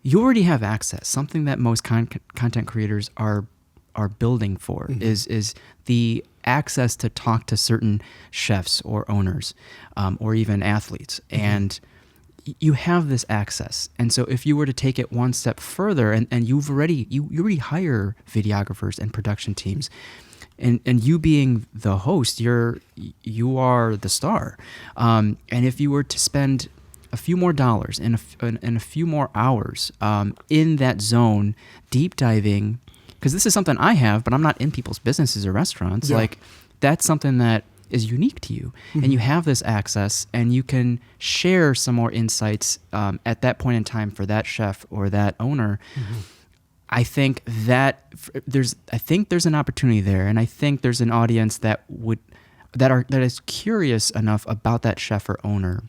you already have access. Something that most content creators are building for is the access to talk to certain chefs or owners, or even athletes. And you have this access. And so if you were to take it one step further, and you already hire videographers and production teams, and you being the host, you are the star. And if you were to spend a few more dollars and a few more hours in that zone, deep diving, because this is something I have, but I'm not in people's businesses or restaurants. Yeah. Like, that's something that is unique to you, and you have this access, and you can share some more insights at that point in time for that chef or that owner. I think that there's an opportunity there, and I think there's an audience that is curious enough about that chef or owner,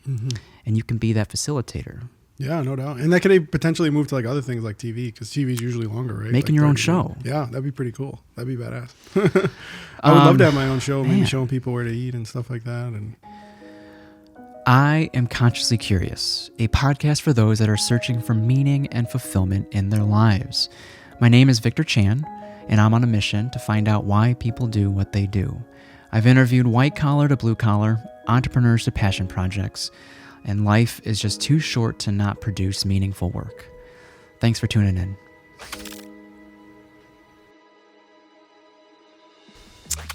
and you can be that facilitator. Yeah, no doubt. And that could potentially move to like other things like TV, because TV is usually longer, right? Making like your own 30 show. minutes. Yeah, that'd be pretty cool. That'd be badass. I would love to have my own show, maybe showing people where to eat and stuff like that. And I Am Consciously Curious, a podcast for those that are searching for meaning and fulfillment in their lives. My name is Victor Chan, and I'm on a mission to find out why people do what they do. I've interviewed white collar to blue collar, entrepreneurs to passion projects, and life is just too short to not produce meaningful work. Thanks for tuning in.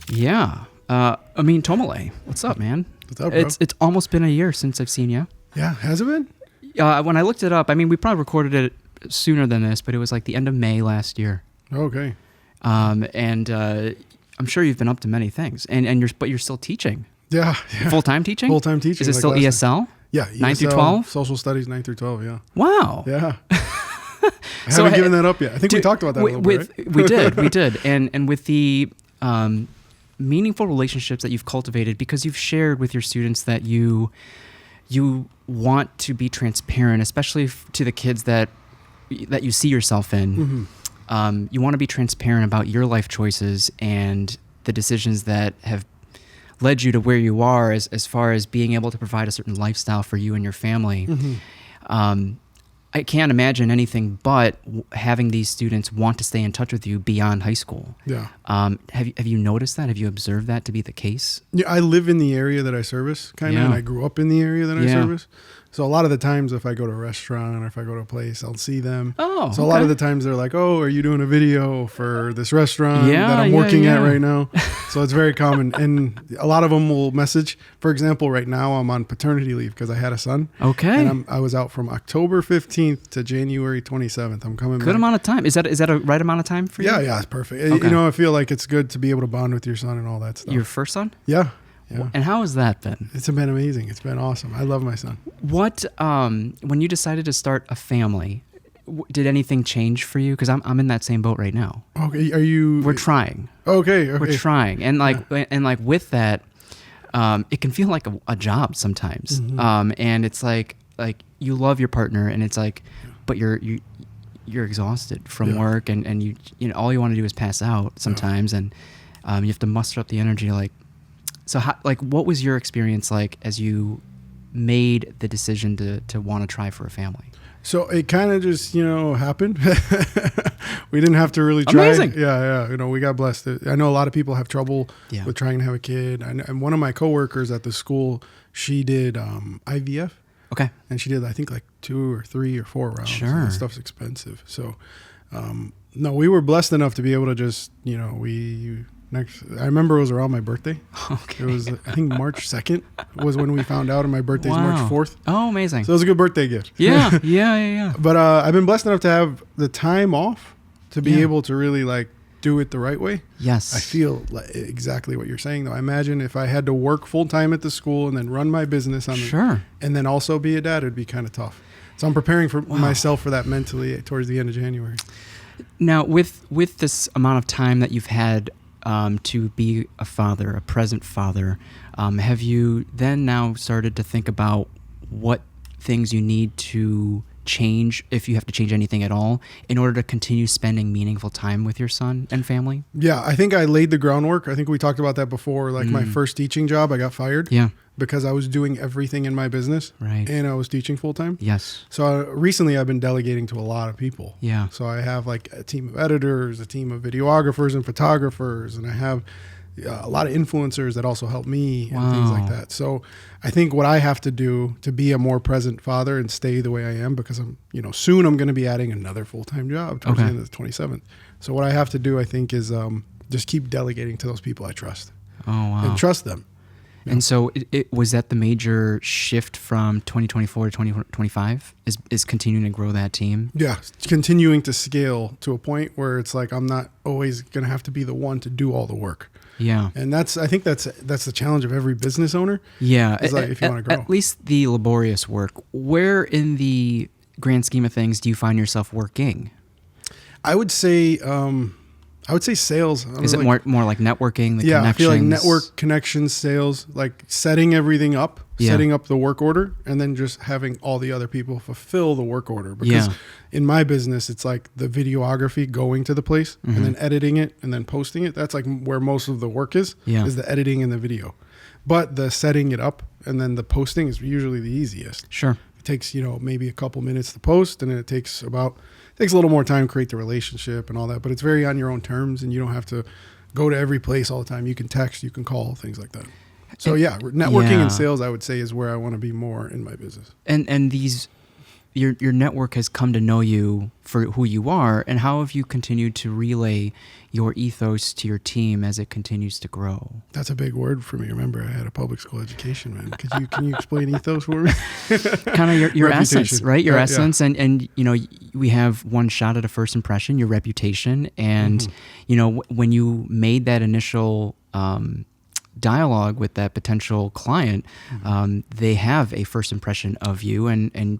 Yeah. Amin Tomalieh, what's up, man? what's up, bro? It's almost been a year since I've seen you. Yeah, has it been? When I looked it up, I mean, we probably recorded it sooner than this, but it was like the end of May last year. Okay. And I'm sure you've been up to many things, and you're still teaching. Yeah. Full-time teaching? Full-time teaching. Is it still ESL? Yeah. 9 through ESL, 12? Social studies, 9 through 12, yeah. Wow. Yeah. I haven't given that up yet. I think we talked about that a little bit, right? We did. And with the meaningful relationships that you've cultivated, because you've shared with your students that you want to be transparent, especially to the kids that you see yourself in. You want to be transparent about your life choices and the decisions that have led you to where you are as far as being able to provide a certain lifestyle for you and your family. I can't imagine anything but having these students want to stay in touch with you beyond high school. Yeah. Have you noticed that? Have you observed that to be the case? Yeah, I live in the area that I service, kind of, and I grew up in the area that I service. So a lot of the times if I go to a restaurant or if I go to a place, I'll see them. Oh, so a lot of the times they're like, oh, are you doing a video for this restaurant that I'm working at right now? So it's very common. And a lot of them will message. For example, right now I'm on paternity leave because I had a son. Okay. And I was out from October 15th to January 27th. I'm coming back. Good amount of time. Is that a right amount of time for you? Yeah, it's perfect. Okay. You know, I feel like it's good to be able to bond with your son and all that stuff. Your first son? Yeah. And how has that been? It's been amazing. It's been awesome. I love my son. What, when you decided to start a family, did anything change for you? Because I'm in that same boat right now. Okay, we're trying. Okay. We're trying, and like with that, it can feel like a job sometimes. And it's like you love your partner, and it's like, but you're exhausted from work, and you know all you want to do is pass out sometimes, and you have to muster up the energy. So what was your experience like as you made the decision to want to try for a family? So it kind of just, happened. We didn't have to really try. Amazing. Yeah. We got blessed. I know a lot of people have trouble with trying to have a kid. And one of my coworkers at the school, she did IVF. Okay. And she did, I think, like 2 or 3 or 4 rounds. Sure. And that stuff's expensive. So, no, we were blessed enough to be able to just, I remember it was around my birthday. Okay. It was, I think, March 2nd was when we found out, and my birthday's March 4th. Oh, amazing. So it was a good birthday gift. Yeah. But I've been blessed enough to have the time off to be able to really do it the right way. Yes. I feel exactly what you're saying, though. I imagine if I had to work full time at the school and then run my business and then also be a dad, it'd be kind of tough. So I'm preparing for myself for that mentally towards the end of January. Now, with this amount of time that you've had to be a father, a present father, have you then now started to think about what things you need to change, if you have to change anything at all, in order to continue spending meaningful time with your son and family? Yeah, I think I laid the groundwork. I think we talked about that before. My first teaching job, I got fired. Yeah. because I was doing everything in my business, right, and I was teaching full time. Yes. So recently I've been delegating to a lot of people. Yeah. So I have like a team of editors, a team of videographers and photographers, and I have a lot of influencers that also help me and things like that. So I think what I have to do to be a more present father and stay the way I am, because I'm, soon I'm going to be adding another full-time job towards the end of the 27th. So what I have to do, I think, is just keep delegating to those people I trust. Oh, wow. And trust them. And so it was that the major shift from 2024 to 2025 is continuing to grow that team? Yeah, continuing to scale to a point where it's like I'm not always going to have to be the one to do all the work. Yeah. And I think that's the challenge of every business owner. Yeah. Like if you want to grow. At least the laborious work. Where in the grand scheme of things do you find yourself working? I would say sales. Is it more like networking, the connections? I feel like network, connections, sales, like setting everything up, setting up the work order, and then just having all the other people fulfill the work order. Because in my business, it's like the videography going to the place and then editing it and then posting it. That's like where most of the work is the editing and the video. But the setting it up and then the posting is usually the easiest. Sure. It takes, maybe a couple minutes to post, and then it takes a little more time to create the relationship and all that, but it's very on your own terms, and you don't have to go to every place all the time. You can text, you can call, things like that. So networking and sales, I would say, is where I want to be more in my business. And these, your network has come to know you for who you are, and how have you continued to relay your ethos to your team as it continues to grow? That's a big word for me. Remember, I had a public school education, man. Can you explain ethos for me? Kind of your essence, right? Your essence, and we have one shot at a first impression, your reputation, and when you made that initial dialogue with that potential client, they have a first impression of you,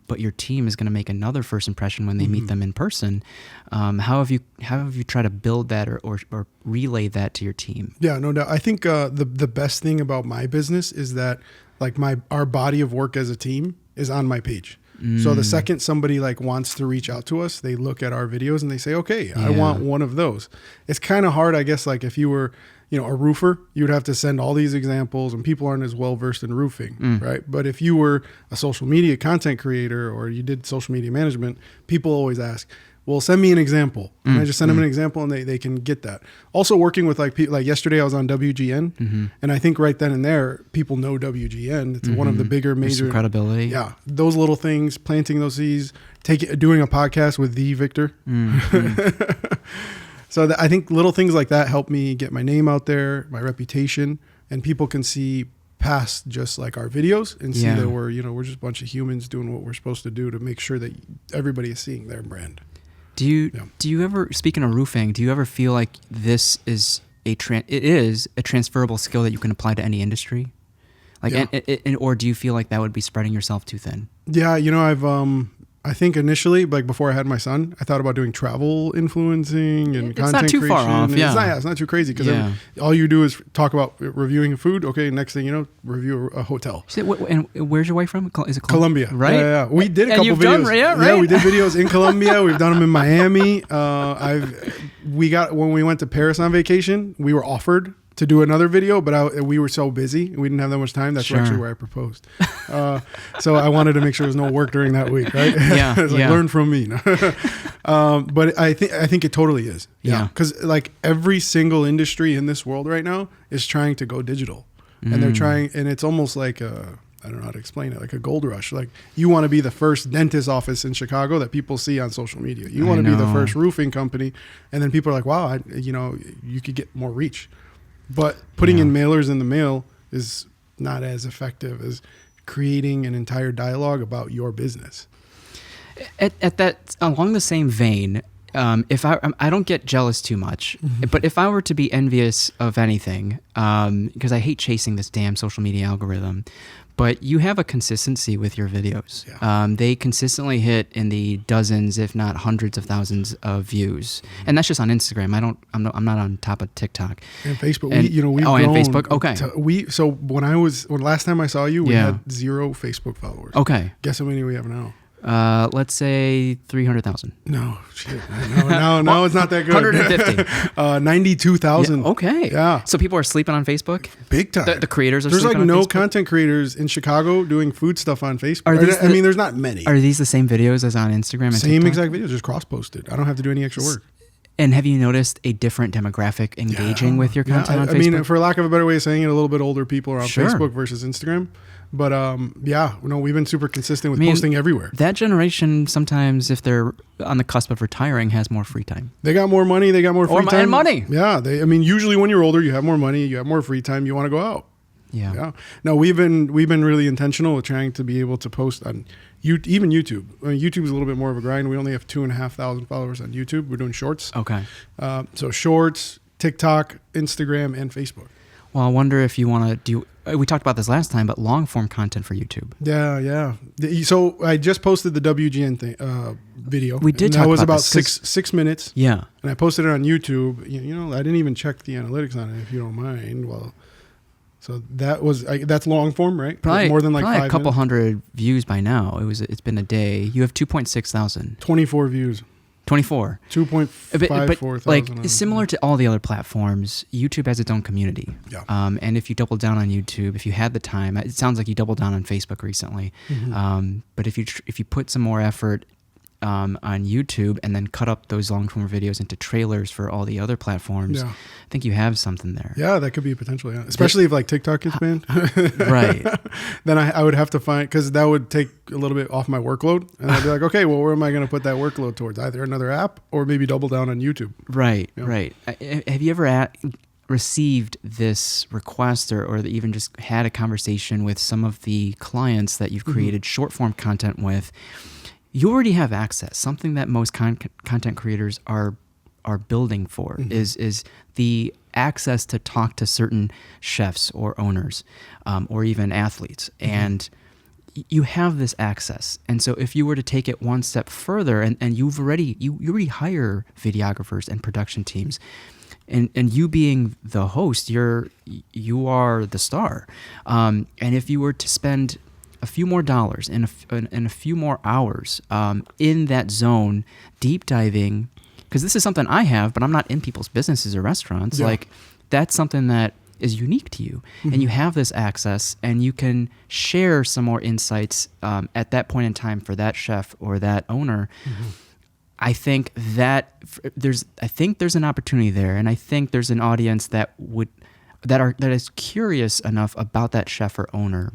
but your team is going to make another first impression when they meet them in person. How have you tried to build that or relay that to your team? Yeah, no doubt. I think the best thing about my business is that like our body of work as a team is on my page. So the second somebody like wants to reach out to us, they look at our videos and they say, okay, I want one of those. It's kind of hard, I guess, like if you were a roofer, you'd have to send all these examples, and people aren't as well versed in roofing, right? But if you were a social media content creator or you did social media management, people always ask, well, send me an example. And I just send them an example, and they can get that. Also working with like yesterday I was on WGN, and I think right then and there, people know WGN. It's one of the bigger major... There's some credibility. Yeah. Those little things, planting those seeds, doing a podcast with the Victor. So I think little things like that help me get my name out there, my reputation, and people can see past just like our videos and see that we're just a bunch of humans doing what we're supposed to do to make sure that everybody is seeing their brand. Do you ever, speaking of roofing, do you ever feel like this is it is a transferable skill that you can apply to any industry? Or do you feel like that would be spreading yourself too thin? Yeah, I think initially, like before I had my son, I thought about doing travel influencing and content creation. It's not too far off, It's not too crazy, because all you do is talk about reviewing food. Okay, next thing you know, review a hotel. And where's your wife from? Is it Colombia? Right? Yeah. We did a couple videos. Yeah, we did videos in Colombia. We've done them in Miami. When we went to Paris on vacation, we were offered to do another video, but we were so busy and we didn't have that much time. That's actually where I proposed. So I wanted to make sure there was no work during that week, right? Yeah. It's like, learn from me. But I think it totally is. Yeah. Because like every single industry in this world right now is trying to go digital, and they're trying, and it's almost like I don't know how to explain it, like a gold rush. Like you want to be the first dentist office in Chicago that people see on social media. You want to be the first roofing company, and then people are like, wow, you could get more reach. But putting in mailers in the mail is not as effective as creating an entire dialogue about your business. At that, along the same vein, if I don't get jealous too much, but if I were to be envious of anything, because I hate chasing this damn social media algorithm, but you have a consistency with your videos. Yeah. They consistently hit in the dozens, if not hundreds of thousands of views, and that's just on Instagram. I'm not on top of TikTok and Facebook. We've grown. And Facebook. Okay. When last time I saw you, we had 0 Facebook followers. Okay. Guess how many we have now? Let's say 300,000. No, shit. No, it's not that good. 150. 92,000. Yeah, okay. Yeah. So people are sleeping on Facebook? Big time. The creators are There's sleeping like on no Facebook? content creators in Chicago doing food stuff on Facebook. I mean, there's not many. Are these the same videos as on Instagram and Same TikTok? exact videos, just cross-posted. I don't have to do any extra work. And have you noticed a different demographic engaging with your content on Facebook? I mean, for lack of a better way of saying it, a little bit older people are on Sure. Facebook versus Instagram. But we've been super consistent with posting everywhere. That generation, sometimes if they're on the cusp of retiring, has more free time. They got more money. They got more free time. And money. Yeah. Usually when you're older, you have more money, you have more free time, you want to go out. Yeah. No, we've been really intentional with trying to be able to post on even YouTube. I mean, YouTube is a little bit more of a grind. We only have 2,500 followers on YouTube. We're doing shorts. Okay. So shorts, TikTok, Instagram, and Facebook. Well, I wonder if you want to do. We talked about this last time, but long form content for YouTube. Yeah. So I just posted the WGN thing video. We did. That was about this, 6 minutes. Yeah. And I posted it on YouTube. I didn't even check the analytics on it, if you don't mind. Well. So that's long form, right? Probably more than like probably 5 a couple minutes? hundred views by now. It's been a day. You have 2.6 thousand. 24 views. 24. 2.54 thousand. Like similar to all the other platforms, YouTube has its own community. Yeah. And if you double down on YouTube, if you had the time, it sounds like you doubled down on Facebook recently. Mm-hmm. But if you put some more effort on YouTube and then cut up those long form videos into trailers for all the other platforms, I think you have something there. Yeah, that could be a potential. Yeah, especially if like TikTok gets banned. Right. Then I would have to find, because that would take a little bit off my workload, and I'd be like, okay, well, where am I going to put that workload towards? Either another app or maybe double down on YouTube. Right. Right. Have you ever received this request or even just had a conversation with some of the clients that you've created short form content with? You already have access. Something that most content creators are building for is the access to talk to certain chefs or owners or even athletes. And you have this access. And so if you were to take it one step further, and you already hire videographers and production teams, and you being the host, you are the star. And if you were to spend a few more dollars and a few more hours in that zone, deep diving, because this is something I have, but I'm not in people's businesses or restaurants. Yeah. Like, that's something that is unique to you, and you have this access, and you can share some more insights at that point in time for that chef or that owner. I think that there's an opportunity there, and I think there's an audience that is curious enough about that chef or owner.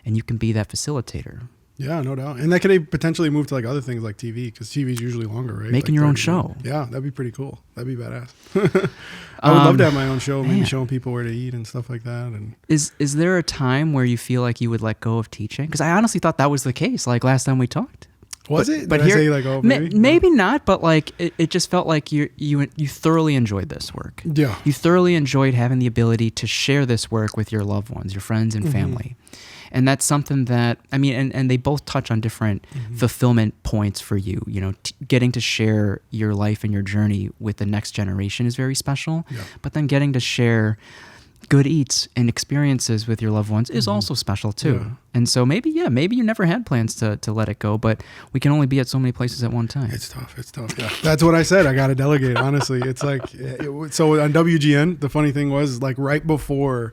And you can be that facilitator. Yeah, no doubt. And that could potentially move to like other things like TV, because TV is usually longer, right? Making like your own show. Yeah, that'd be pretty cool. That'd be badass. I would love to have my own show, maybe showing people where to eat and stuff like that. And is there a time where you feel like you would let go of teaching? Because I honestly thought that was the case. Like last time we talked. Was it? But here, I say like, oh, maybe? Maybe not, but like it just felt like you thoroughly enjoyed this work. Yeah. You thoroughly enjoyed having the ability to share this work with your loved ones, your friends and family. And that's something that, I mean, and they both touch on different fulfillment points for you. Getting to share your life and your journey with the next generation is very special. Yeah. But then getting to share good eats and experiences with your loved ones is also special too. Yeah. And so maybe you never had plans to let it go, but we can only be at so many places at one time. It's tough. Yeah. That's what I said. I got to delegate, honestly. It's like, so on WGN, the funny thing was, like, right before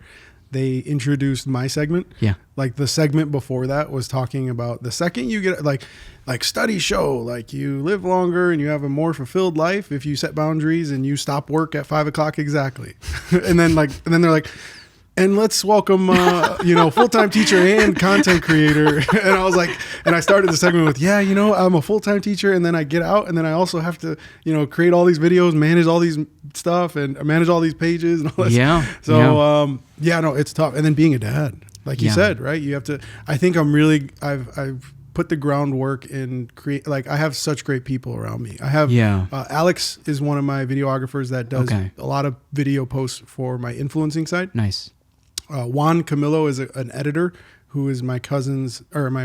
they introduced my segment. Yeah. Like the segment before that was talking about the second you get like studies show, like you live longer and you have a more fulfilled life if you set boundaries and you stop work at 5 o'clock exactly. and then they're like, and let's welcome, full-time teacher and content creator. And I was like, and I started the segment with, I'm a full-time teacher, and then I get out, and then I also have to, create all these videos, manage all these stuff, and manage all these pages and all this. Yeah. So, it's tough. And then being a dad, like you said, right? You have to, I think I've put the groundwork in create, like I have such great people around me. I have, Alex is one of my videographers that does a lot of video posts for my influencing side. Nice. Juan Camillo is an editor who is my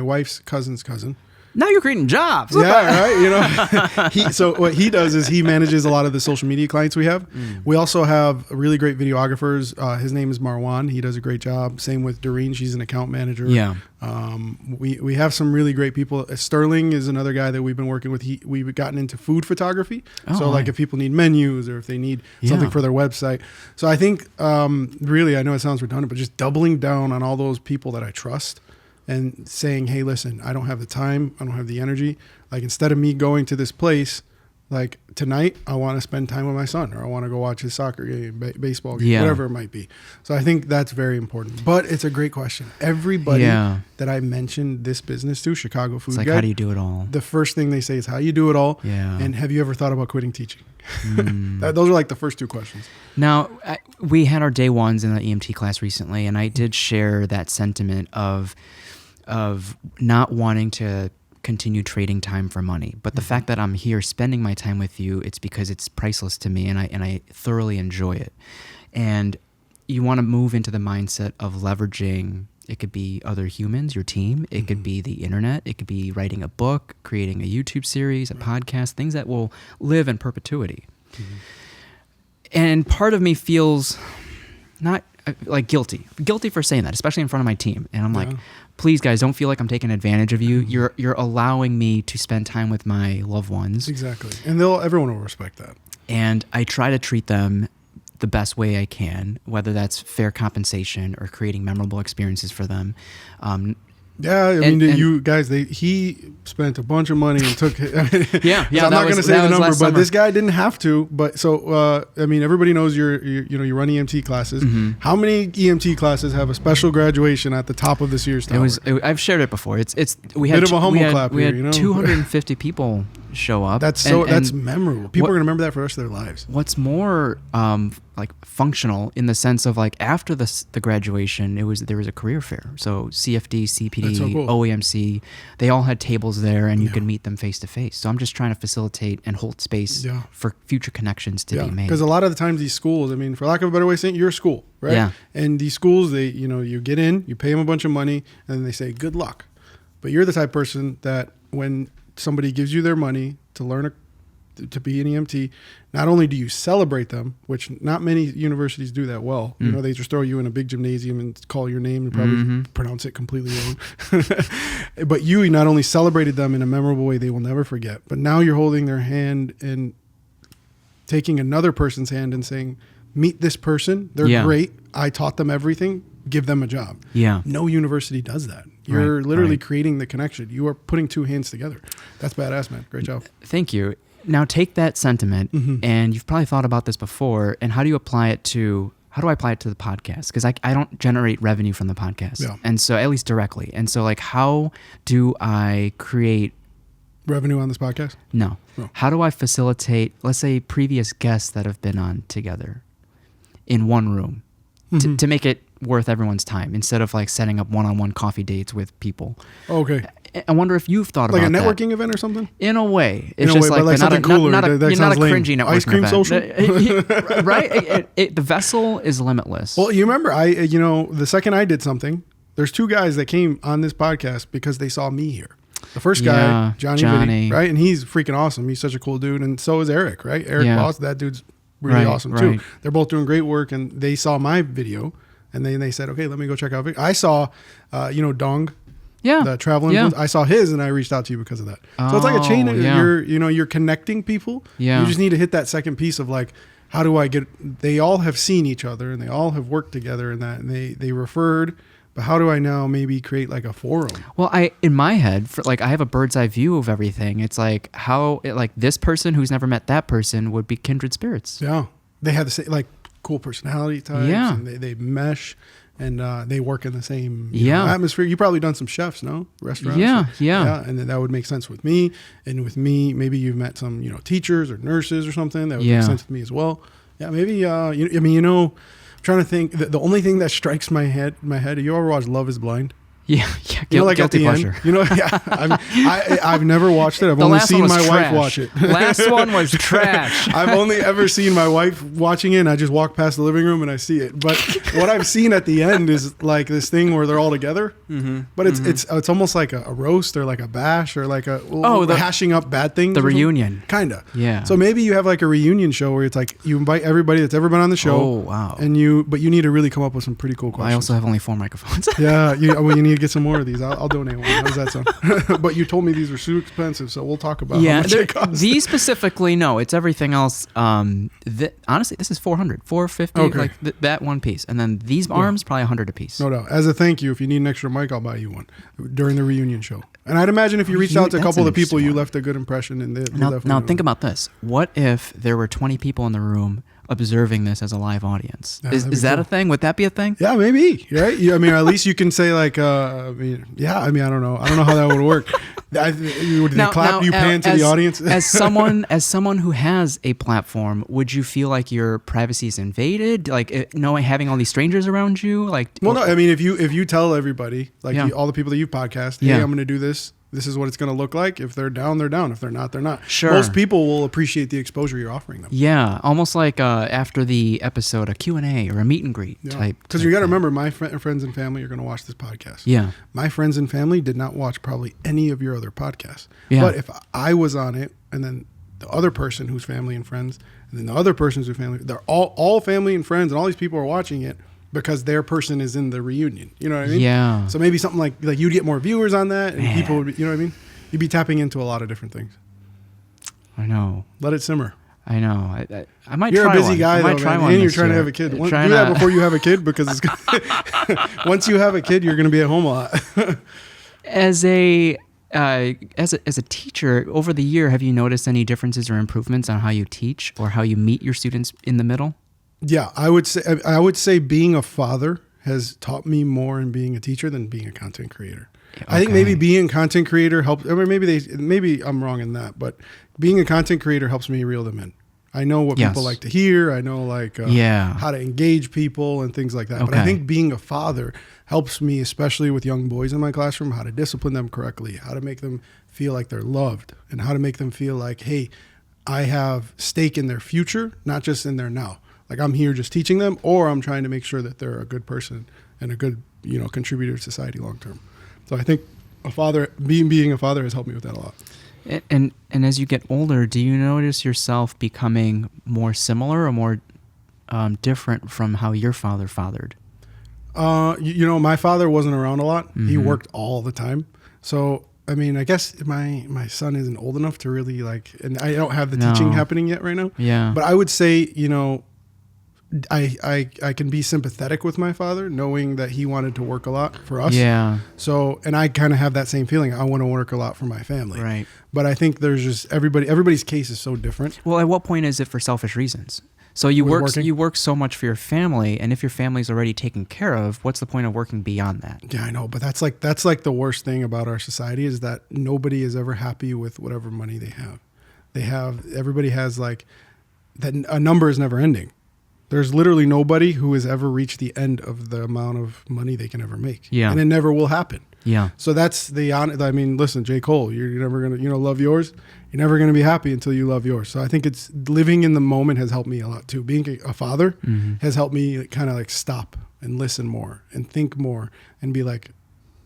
wife's cousin's cousin. Now you're creating jobs. Yeah, right. You know, so what he does is he manages a lot of the social media clients we have. We also have really great videographers. His name is Marwan. He does a great job. Same with Doreen. She's an account manager. Yeah. We have some really great people. Sterling is another guy that we've been working with. We've gotten into food photography. So like if people need menus or if they need something for their website. So I think really, I know it sounds redundant, but just doubling down on all those people that I trust and saying, hey, listen, I don't have the time. I don't have the energy. Like instead of me going to this place, like tonight, I want to spend time with my son, or I want to go watch his soccer game, baseball game, whatever it might be. So I think that's very important. But it's a great question. Everybody that I mentioned this business to, Chicago Food Guide, how do you do it all? The first thing they say is, how you do it all? Yeah. And have you ever thought about quitting teaching? Those are like the first two questions. Now, we had our day ones in the EMT class recently, and I did share that sentiment of not wanting to continue trading time for money. But the fact that I'm here spending my time with you, it's because it's priceless to me, and I thoroughly enjoy it. And you want to move into the mindset of leveraging, it could be other humans, your team, it could be the internet, it could be writing a book, creating a YouTube series, a podcast, things that will live in perpetuity. And part of me feels not like guilty for saying that, especially in front of my team. And I'm like, please guys, don't feel like I'm taking advantage of you. You're allowing me to spend time with my loved ones. Exactly. And everyone will respect that. And I try to treat them the best way I can, whether that's fair compensation or creating memorable experiences for them. Yeah, I mean, you guys, he spent a bunch of money and took it. Yeah. I'm not going to say the number, but this guy didn't have to. But so, I mean, everybody knows you run EMT classes. How many EMT classes have a special graduation at the top of this year's tower? I've shared it before. We had bit of a humble clap we here, had 250 people show up. That's memorable. People are going to remember that for the rest of their lives. What's more like functional in the sense of like after the graduation, there was a career fair. So CFD, CPD, cool. OEMC, they all had tables there, and you could meet them face to face. So I'm just trying to facilitate and hold space for future connections to be made. Because a lot of the times these schools, I mean, for lack of a better way of saying it, you're a school, right? Yeah. And these schools, you get in, you pay them a bunch of money, and then they say good luck. But you're the type of person that when somebody gives you their money to learn to be an EMT, not only do you celebrate them, which not many universities do that well. They just throw you in a big gymnasium and call your name and probably pronounce it completely wrong. But you not only celebrated them in a memorable way they will never forget, but now you're holding their hand and taking another person's hand and saying, meet this person. They're great. I taught them everything. Give them a job. Yeah. No university does that. You're literally creating the connection. You are putting two hands together. That's badass, man. Great job. Thank you. Now take that sentiment, and you've probably thought about this before, and how do I apply it to the podcast? Because I don't generate revenue from the podcast. Yeah. And so, at least directly. And so, like, how do I create revenue on this podcast? No. How do I facilitate, let's say, previous guests that have been on together in one room to make it worth everyone's time instead of like setting up one-on-one coffee dates with people? Okay. I wonder if you've thought about like a networking event or something. In a way, it's just like something cooler. Not a cringy networking ice cream event. social, right? The vessel is limitless. Well, you remember, the second I did something, there's two guys that came on this podcast because they saw me here. The first guy, Johnny, Vitti, right, and he's freaking awesome. He's such a cool dude, and so is Eric, right? Eric Boss, that dude's really awesome too. They're both doing great work, and they saw my video. And then they said, okay, let me go check out Vic. I saw, Dong, the travel influence. I saw his, and I reached out to you because of that. So it's like a chain. You're connecting people. Yeah. You just need to hit that second piece of like, how do I get? They all have seen each other, and they all have worked together, and that, and they referred. But how do I now maybe create like a forum? Well, in my head, I have a bird's eye view of everything. It's like this person who's never met that person would be kindred spirits. Yeah, they have the same cool personality types, and they mesh, and they work in the same atmosphere. You've probably done some chefs, no? Restaurants? Yeah, and then that would make sense with me. And with me, maybe you've met some, teachers or nurses or something. That would make sense with me as well. Yeah, maybe, I'm trying to think. The only thing that strikes my head, you ever watch Love is Blind? Yeah. You know, like at the pleasure. end. You know, yeah. I've never watched it. I've only seen my wife watch it. Last one was trash. I've only ever seen my wife watching it, and I just walk past the living room and I see it. But what I've seen at the end is like this thing where they're all together. Mm-hmm. But it's almost like a roast or like a bash or like the hashing up bad things. The reunion. Kind of. Yeah. So maybe you have like a reunion show where it's like you invite everybody that's ever been on the show. Oh, wow. But you need to really come up with some pretty cool questions. I also have only 4 microphones. Yeah. You need to get some more of these. I'll donate one. How does that sound? But you told me these were super expensive, so we'll talk about how much it costs. These specifically, no. It's everything else. Honestly, this is $400, $450, okay. like that one piece. And then these arms, probably $100 a piece. No doubt. As a thank you, if you need an extra mic, I'll buy you one during the reunion show. And I'd imagine if you reached out to a couple of the people, you left a good impression. Now think about this. What if there were 20 people in the room observing this as a live audience? Is that cool. A thing? Would that be a thing? Yeah, maybe. Right? I mean, at least you can say like, I don't know. I don't know how that would work. Would they clap? You pan to the audience? as someone who has a platform, would you feel like your privacy is invaded? Like knowing having all these strangers around you? Well, no. I mean, if you tell everybody, like all the people that you podcast, hey, I'm going to do this. This is what it's going to look like. If they're down, they're down. If they're not, they're not. Sure. Most people will appreciate the exposure you're offering them. Yeah, almost like after the episode, a Q&A or a meet and greet type. Because you got to remember, my friends and family are going to watch this podcast. Yeah. My friends and family did not watch probably any of your other podcasts. Yeah. But if I was on it, and then the other person who's family and friends, and then the other person's family, they're all family and friends, and all these people are watching it because their person is in the reunion. You know what I mean? Yeah. So maybe something like you'd get more viewers on that, and people would be, you know what I mean? You'd be tapping into a lot of different things. I know. Let it simmer. I know. I might You're try a busy one. guy, though, man. And you're trying to have a kid. Do that before you have a kid, because it's once you have a kid, you're going to be at home a lot. As a teacher, over the year, have you noticed any differences or improvements on how you teach or how you meet your students in the middle? Yeah, I would say being a father has taught me more in being a teacher than being a content creator. Okay. I think maybe being a content creator helps. I mean, maybe I'm wrong in that, but being a content creator helps me reel them in. I know what people like to hear. I know how to engage people and things like that. Okay. But I think being a father helps me, especially with young boys in my classroom, how to discipline them correctly, how to make them feel like they're loved, and how to make them feel like, hey, I have stake in their future, not just in their now. Like I'm here just teaching them, or I'm trying to make sure that they're a good person and a good, contributor to society long term. So I think being a father has helped me with that a lot. And as you get older, do you notice yourself becoming more similar or more different from how your father fathered? My father wasn't around a lot. Mm-hmm. He worked all the time. So I mean, I guess my son isn't old enough to really and I don't have the teaching happening yet right now. Yeah. But I would say, I can be sympathetic with my father, knowing that he wanted to work a lot for us. Yeah. So, and I kind of have that same feeling. I want to work a lot for my family. Right. But I think there's just everybody's case is so different. Well, at what point is it for selfish reasons? So you work so much for your family, and if your family's already taken care of, what's the point of working beyond that? Yeah, I know, but that's like the worst thing about our society is that nobody is ever happy with whatever money they have. Everybody has that a number is never ending. There's literally nobody who has ever reached the end of the amount of money they can ever make. Yeah. And it never will happen. Yeah. So that's listen, J. Cole, you're never going to, love yours. You're never going to be happy until you love yours. So I think it's living in the moment has helped me a lot too. Being a father has helped me kind of stop and listen more and think more and be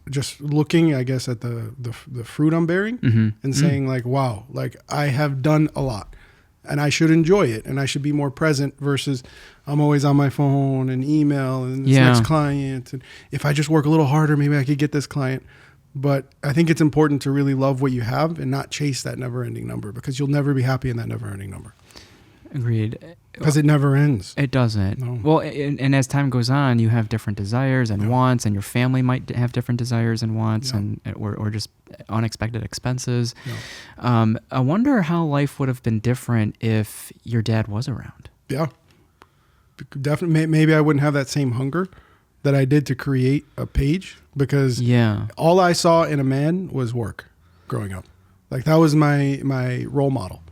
just looking, I guess, at the fruit I'm bearing and saying wow, I have done a lot. And I should enjoy it, and I should be more present versus I'm always on my phone and email and this next client. And if I just work a little harder, maybe I could get this client. But I think it's important to really love what you have and not chase that never-ending number, because you'll never be happy in that never-ending number. Agreed. Because it never ends. It doesn't. No. Well, and as time goes on, you have different desires and wants, and your family might have different desires and wants, or just unexpected expenses. I wonder how life would have been different if your dad was around. Yeah, definitely. Maybe I wouldn't have that same hunger that I did to create a page, because all I saw in a man was work growing up. That was my role model,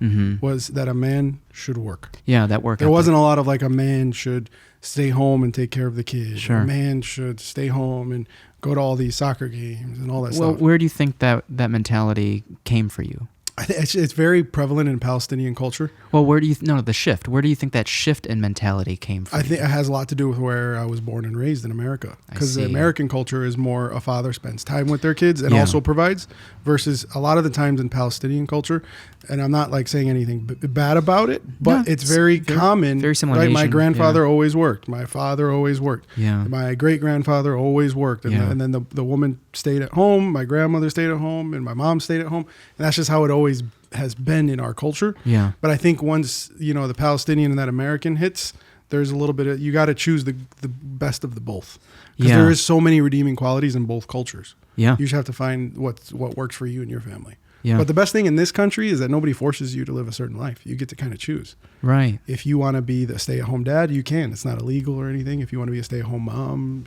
was that a man should work. Yeah, that work. There wasn't a lot of a man should stay home and take care of the kids. Sure. A man should stay home and go to all these soccer games and all that stuff. Well, where do you think that mentality came for you? I think it's very prevalent in Palestinian culture. Well, the shift. Where do you think that shift in mentality came from? I think it has a lot to do with where I was born and raised in America. Because the American culture is more a father spends time with their kids and also provides, versus a lot of the times in Palestinian culture, and I'm not like saying anything bad about it, but it's very common. Very similar. Right? My grandfather always worked. My father always worked. Yeah. My great grandfather always worked. And then the woman stayed at home. My grandmother stayed at home, and my mom stayed at home. And that's just how it always has been in our culture. Yeah. But I think once, the Palestinian and that American hits, there's a little bit of, you got to choose the best of the both. Because there is so many redeeming qualities in both cultures. Yeah. You just have to find what works for you and your family. Yeah. But the best thing in this country is that nobody forces you to live a certain life. You get to kind of choose. Right. If you want to be the stay-at-home dad, you can. It's not illegal or anything. If you want to be a stay-at-home mom,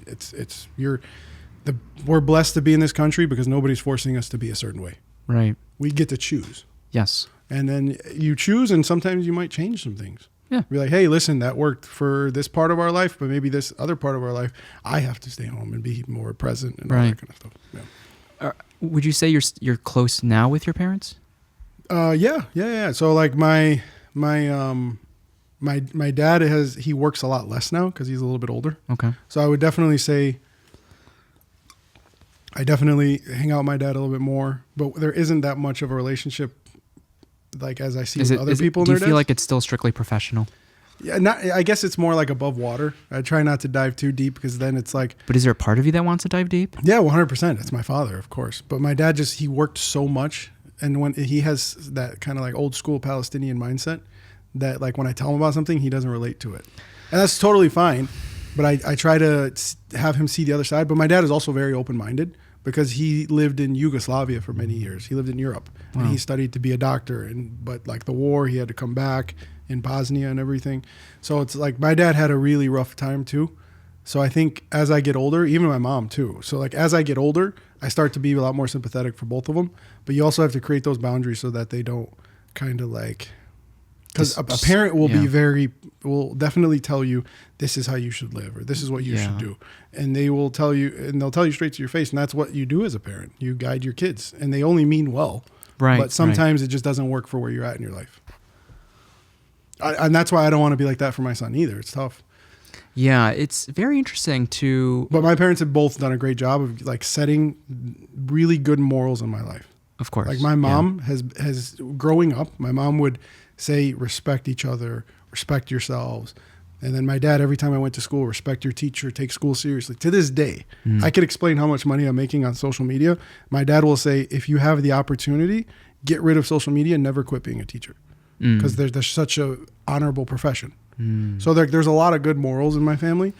we're blessed to be in this country because nobody's forcing us to be a certain way. Right. We get to choose. Yes. And then you choose, and sometimes you might change some things. Yeah. Be like, hey, listen, that worked for this part of our life, but maybe this other part of our life, I have to stay home and be more present and all that kind of stuff. Yeah. Would you say you're close now with your parents? Yeah. So like my dad he works a lot less now because he's a little bit older. Okay. So I would definitely say I definitely hang out with my dad a little bit more, but there isn't that much of a relationship like as I see with other people. Do you feel like it's still strictly professional? Yeah, I guess it's more like above water. I try not to dive too deep because then it's like. But is there a part of you that wants to dive deep? Yeah, 100%. It's my father, of course. But my dad he worked so much, and when he has that kind of like old school Palestinian mindset that like when I tell him about something, he doesn't relate to it, and that's totally fine. But I try to have him see the other side. But my dad is also very open-minded because he lived in Yugoslavia for many years. He lived in Europe. Wow. And he studied to be a doctor. But like the war, he had to come back in Bosnia and everything. So it's like my dad had a really rough time too. So I think as I get older, even my mom too. So like as I get older, I start to be a lot more sympathetic for both of them. But you also have to create those boundaries so that they don't kind of like... Because a parent will definitely tell you this is how you should live or this is what you should do. And they'll tell you straight to your face. And that's what you do as a parent. You guide your kids and they only mean well. Right. But sometimes it just doesn't work for where you're at in your life. And that's why I don't want to be like that for my son either. It's tough. Yeah, it's very interesting to... But my parents have both done a great job of like setting really good morals in my life. Of course. Like my mom has growing up, my mom would say, respect each other, respect yourselves. And then my dad, every time I went to school, respect your teacher, take school seriously. To this day, I could explain how much money I'm making on social media. My dad will say, if you have the opportunity, get rid of social media and never quit being a teacher. Because there's such a honorable profession. So there's a lot of good morals in my family,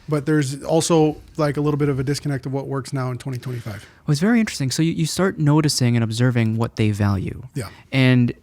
but there's also like a little bit of a disconnect of what works now in 2025. Well, it's very interesting. So you start noticing and observing what they value. Yeah. And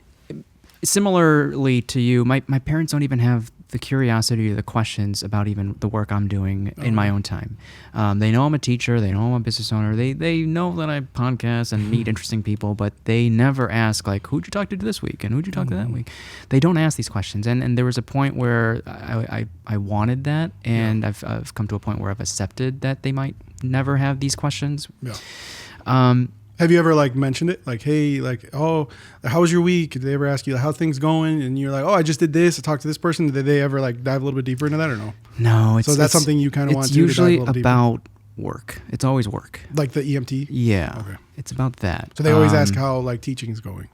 similarly to you, my parents don't even have the curiosity or the questions about even the work I'm doing in my own time. They know I'm a teacher. They know I'm a business owner. They know that I podcast and meet interesting people, but they never ask like, who'd you talk to this week and who'd you talk to that week? They don't ask these questions. And there was a point where I wanted that, and I've come to a point where I've accepted that they might never have these questions. Yeah. Have you ever like mentioned it? Like, hey, like, oh, how was your week? Did they ever ask you how things going? And you're like, oh, I just did this. I talked to this person. Did they ever like dive a little bit deeper into that or no? No. So that's something you kind of want to do. It's usually about work. It's always work. Like the EMT? Yeah. Okay. It's about that. So they always ask how like teaching is going.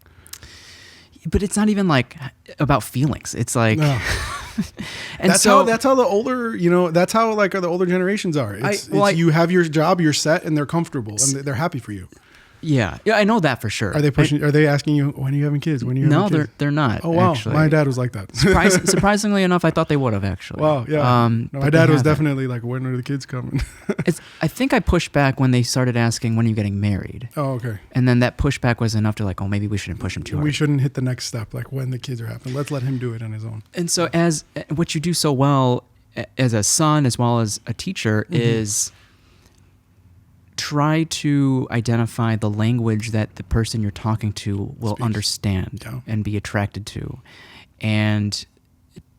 But it's not even like about feelings. It's like... No. And that's how the older, that's how like the older generations are. You have your job, you're set, and they're comfortable and they're happy for you. Yeah, I know that for sure. Are they pushing? Are they asking you when are you having kids? When are you having kids? They're not. Oh wow, actually. My dad was like that. Surprisingly enough, I thought they would have actually. Wow, yeah. My dad was definitely like, when are the kids coming? I think I pushed back when they started asking, when are you getting married? Oh, okay. And then that pushback was enough to like, oh, maybe we shouldn't push him too hard. We shouldn't hit the next step, like when the kids are happening. Let's let him do it on his own. And so, as what you do so well as a son as well as a teacher is try to identify the language that the person you're talking to will understand and be attracted to. And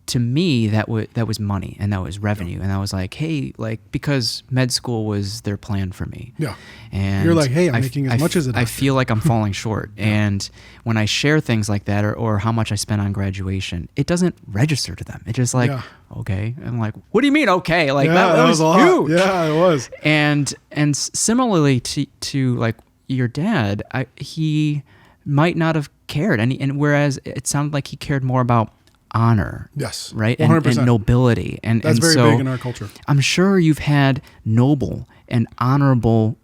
to me, that was money and that was revenue, and I was like, hey, like, because med school was their plan for me. Yeah. And you're like, hey, I'm making as much as a doctor. I feel like I'm falling short. And when I share things like that, or how much I spent on graduation, it doesn't register to them. It's just like, okay. And I'm like, what do you mean, okay? Like that was huge. Yeah, it was. And similarly to like your dad, he might not have cared, and whereas it sounded like he cared more about honor. Yes. Right. 100%. And nobility. That's very big in our culture. I'm sure you've had noble and honorable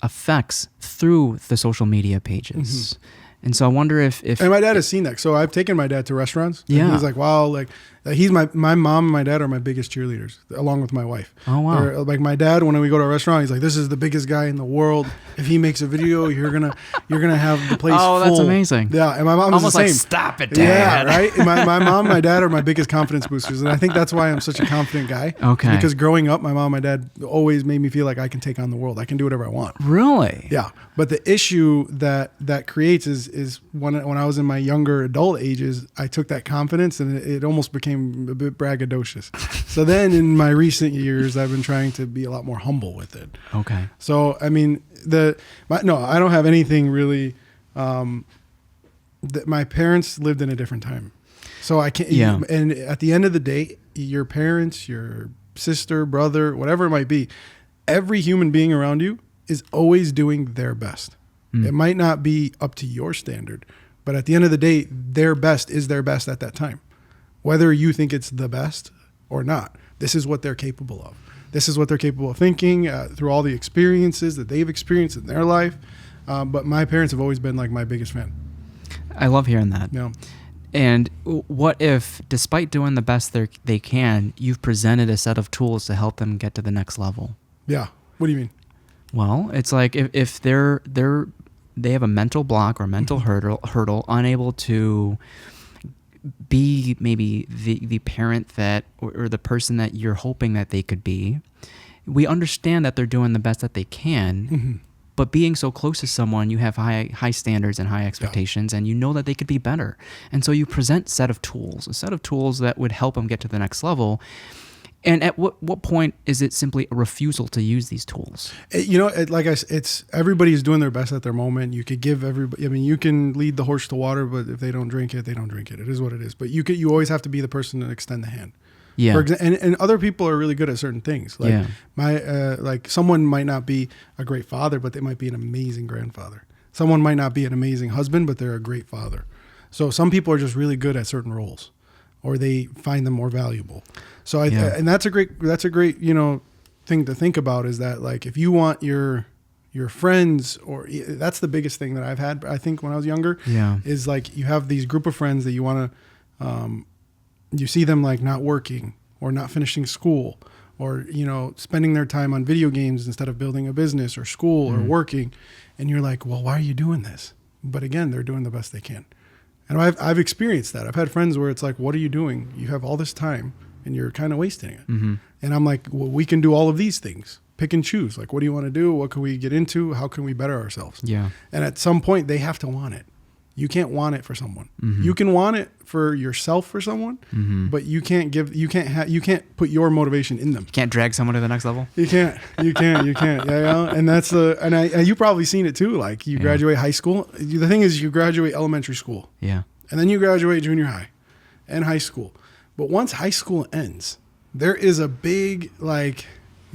effects through the social media pages. Mm-hmm. And so I wonder if and my dad has seen that. So I've taken my dad to restaurants. Yeah. And he's like, wow, like he's my mom and my dad are my biggest cheerleaders, along with my wife. Oh, wow. They're, like my dad, when we go to a restaurant, he's like, this is the biggest guy in the world. If he makes a video, you're gonna have the place full. That's amazing. Yeah. And my mom's almost the same. Like, stop it, Dad. Yeah, right? And my mom and my dad are my biggest confidence boosters. And I think that's why I'm such a confident guy. Okay. Because growing up, my mom and my dad always made me feel like I can take on the world. I can do whatever I want. Really? Yeah. But the issue that creates is when I was in my younger adult ages, I took that confidence and it almost became a bit braggadocious. So then in my recent years, I've been trying to be a lot more humble with it. Okay. So, I mean, I don't have anything really, my parents lived in a different time. So I can't, and at the end of the day, your parents, your sister, brother, whatever it might be, every human being around you is always doing their best. It might not be up to your standard, but at the end of the day, their best is their best at that time. Whether you think it's the best or not, this is what they're capable of. This is what they're capable of thinking through all the experiences that they've experienced in their life. But my parents have always been like my biggest fan. I love hearing that. Yeah. And what if, despite doing the best they can, you've presented a set of tools to help them get to the next level? Yeah. What do you mean? Well, it's like if they have a mental block or a mental hurdle, unable to be maybe the parent that or the person that you're hoping that they could be. We understand that they're doing the best that they can, but being so close to someone, you have high standards and high expectations, and you know that they could be better. And so you present a set of tools that would help them get to the next level. And at what point is it simply a refusal to use these tools? Like I said, it's everybody's doing their best at their moment. You could give everybody. I mean, you can lead the horse to water, but if they don't drink it, they don't drink it. It is what it is. But you always have to be the person to extend the hand. Yeah. For and other people are really good at certain things. Like like someone might not be a great father, but they might be an amazing grandfather. Someone might not be an amazing husband, but they're a great father. So some people are just really good at certain roles, or they find them more valuable. So and that's a great thing to think about, is that like if you want your friends, or that's the biggest thing that I've had, I think, when I was younger, is like you have these group of friends that you want to you see them like not working or not finishing school, or spending their time on video games instead of building a business or school or working, and you're like, well, why are you doing this? But again, they're doing the best they can. And I've experienced that. I've had friends where it's like, what are you doing? You have all this time and you're kind of wasting it. And I'm like, well, we can do all of these things. Pick and choose. Like, what do you want to do? What can we get into? How can we better ourselves? Yeah. And at some point, they have to want it. You can't want it for someone. You can want it for yourself for someone, but you can't put your motivation in them. You can't drag someone to the next level. You can't. Yeah. And that's you probably seen it too. Like you graduate high school. The thing is, you graduate elementary school. Yeah. And then you graduate junior high and high school. But once high school ends, there is a big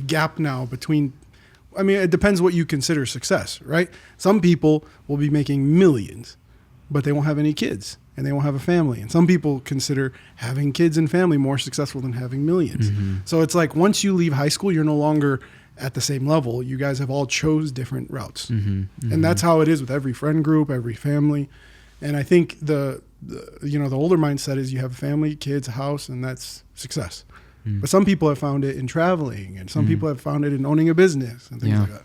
gap now between. I mean, it depends what you consider success, right? Some people will be making millions, but they won't have any kids and they won't have a family. And some people consider having kids and family more successful than having millions. So it's like once you leave high school, you're no longer at the same level. You guys have all chose different routes. And that's how it is with every friend group, every family. And I think the older mindset is you have a family, kids, a house, and that's success. But some people have found it in traveling, and some people have found it in owning a business and things like that.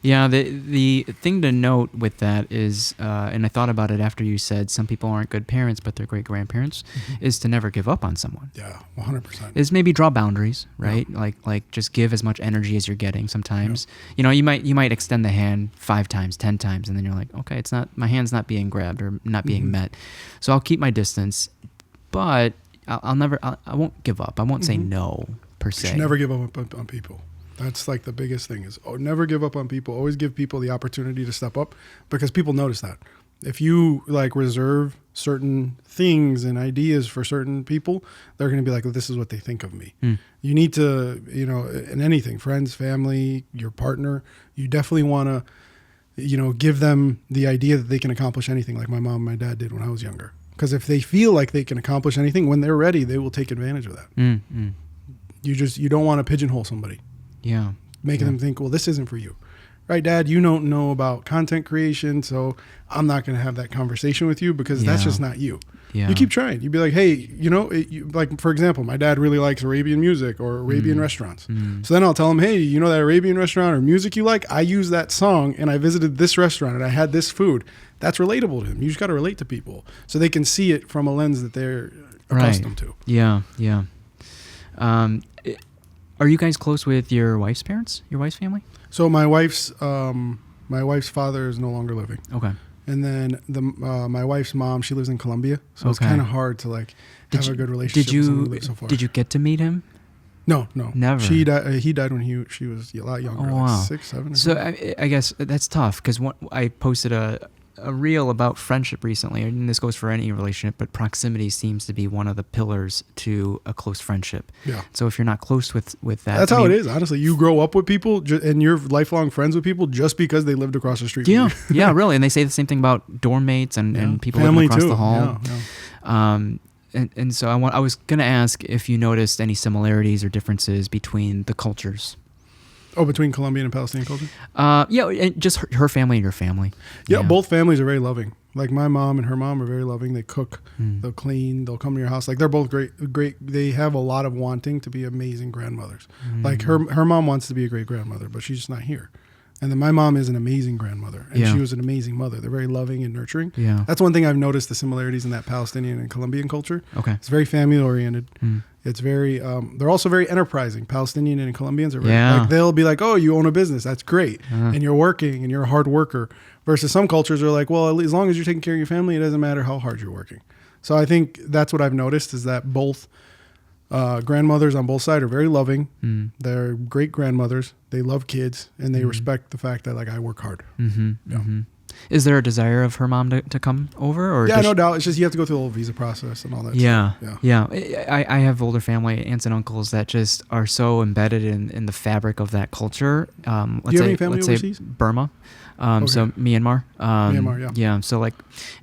Yeah, the thing to note with that is, and I thought about it after you said some people aren't good parents, but they're great grandparents, is to never give up on someone. Yeah, 100%. Is maybe draw boundaries, right? Yeah. Like just give as much energy as you're getting. Sometimes, you might extend the hand 5 times, 10 times, and then you're like, okay, my hand's not being grabbed or not being met, so I'll keep my distance. But I won't give up. I won't say no per se. You should never give up on people. That's like the biggest thing is never give up on people. Always give people the opportunity to step up because people notice that. If you like reserve certain things and ideas for certain people, they're going to be like, well, this is what they think of me. You need to, in anything, friends, family, your partner, you definitely want to, give them the idea that they can accomplish anything like my mom and my dad did when I was younger. Because if they feel like they can accomplish anything, when they're ready, they will take advantage of that. You don't want to pigeonhole somebody. Yeah. Making them think, well, this isn't for you. Right, Dad, you don't know about content creation, so I'm not going to have that conversation with you because that's just not you. You keep trying. You'd be like, hey, like, for example, my dad really likes Arabian music or Arabian restaurants. So then I'll tell him, hey, you know that Arabian restaurant or music you like? I use that song and I visited this restaurant and I had this food. That's relatable to him. You just got to relate to people so they can see it from a lens that they're accustomed to. Yeah. Are you guys close with your wife's parents, your wife's family? So my wife's father is no longer living. Okay. And then my wife's mom, she lives in Colombia, so it's kind of hard to like have a good relationship with someone who lives so far. Did you get to meet him? No, never. He died when she was a lot younger, like 6, 7. So I guess that's tough because I posted a reel about friendship recently, and this goes for any relationship, but proximity seems to be one of the pillars to a close friendship. Yeah. So if you're not close with that, that's how it is. Honestly, you grow up with people and you're lifelong friends with people just because they lived across the street. Yeah, yeah, really. And they say the same thing about dorm mates and people Family living across too. the hall. Yeah. And so I was going to ask if you noticed any similarities or differences between the cultures. Oh, between Colombian and Palestinian culture? And just her family and your family. Yeah, both families are very loving. Like my mom and her mom are very loving. They cook, they'll clean, they'll come to your house. Like they're both great. They have a lot of wanting to be amazing grandmothers. Like her mom wants to be a great grandmother, but she's just not here. And then my mom is an amazing grandmother, and she was an amazing mother. They're very loving and nurturing. Yeah. That's one thing I've noticed, the similarities in that Palestinian and Colombian culture. Okay. It's very family-oriented. It's very, they're also very enterprising. Palestinian and Colombians are very, like they'll be like, oh, you own a business. That's great. And you're working and you're a hard worker. Versus some cultures are like, well, as long as you're taking care of your family, it doesn't matter how hard you're working. So I think that's what I've noticed is that both grandmothers on both sides are very loving. They're great grandmothers. They love kids and they respect the fact that like I work hard. Is there a desire of her mom to come over? Or no doubt. It's just you have to go through the whole visa process and all that stuff. I have older family, aunts and uncles that just are so embedded in the fabric of that culture. Do you have any family overseas? Burma. So Myanmar. Myanmar, yeah. Yeah, so like...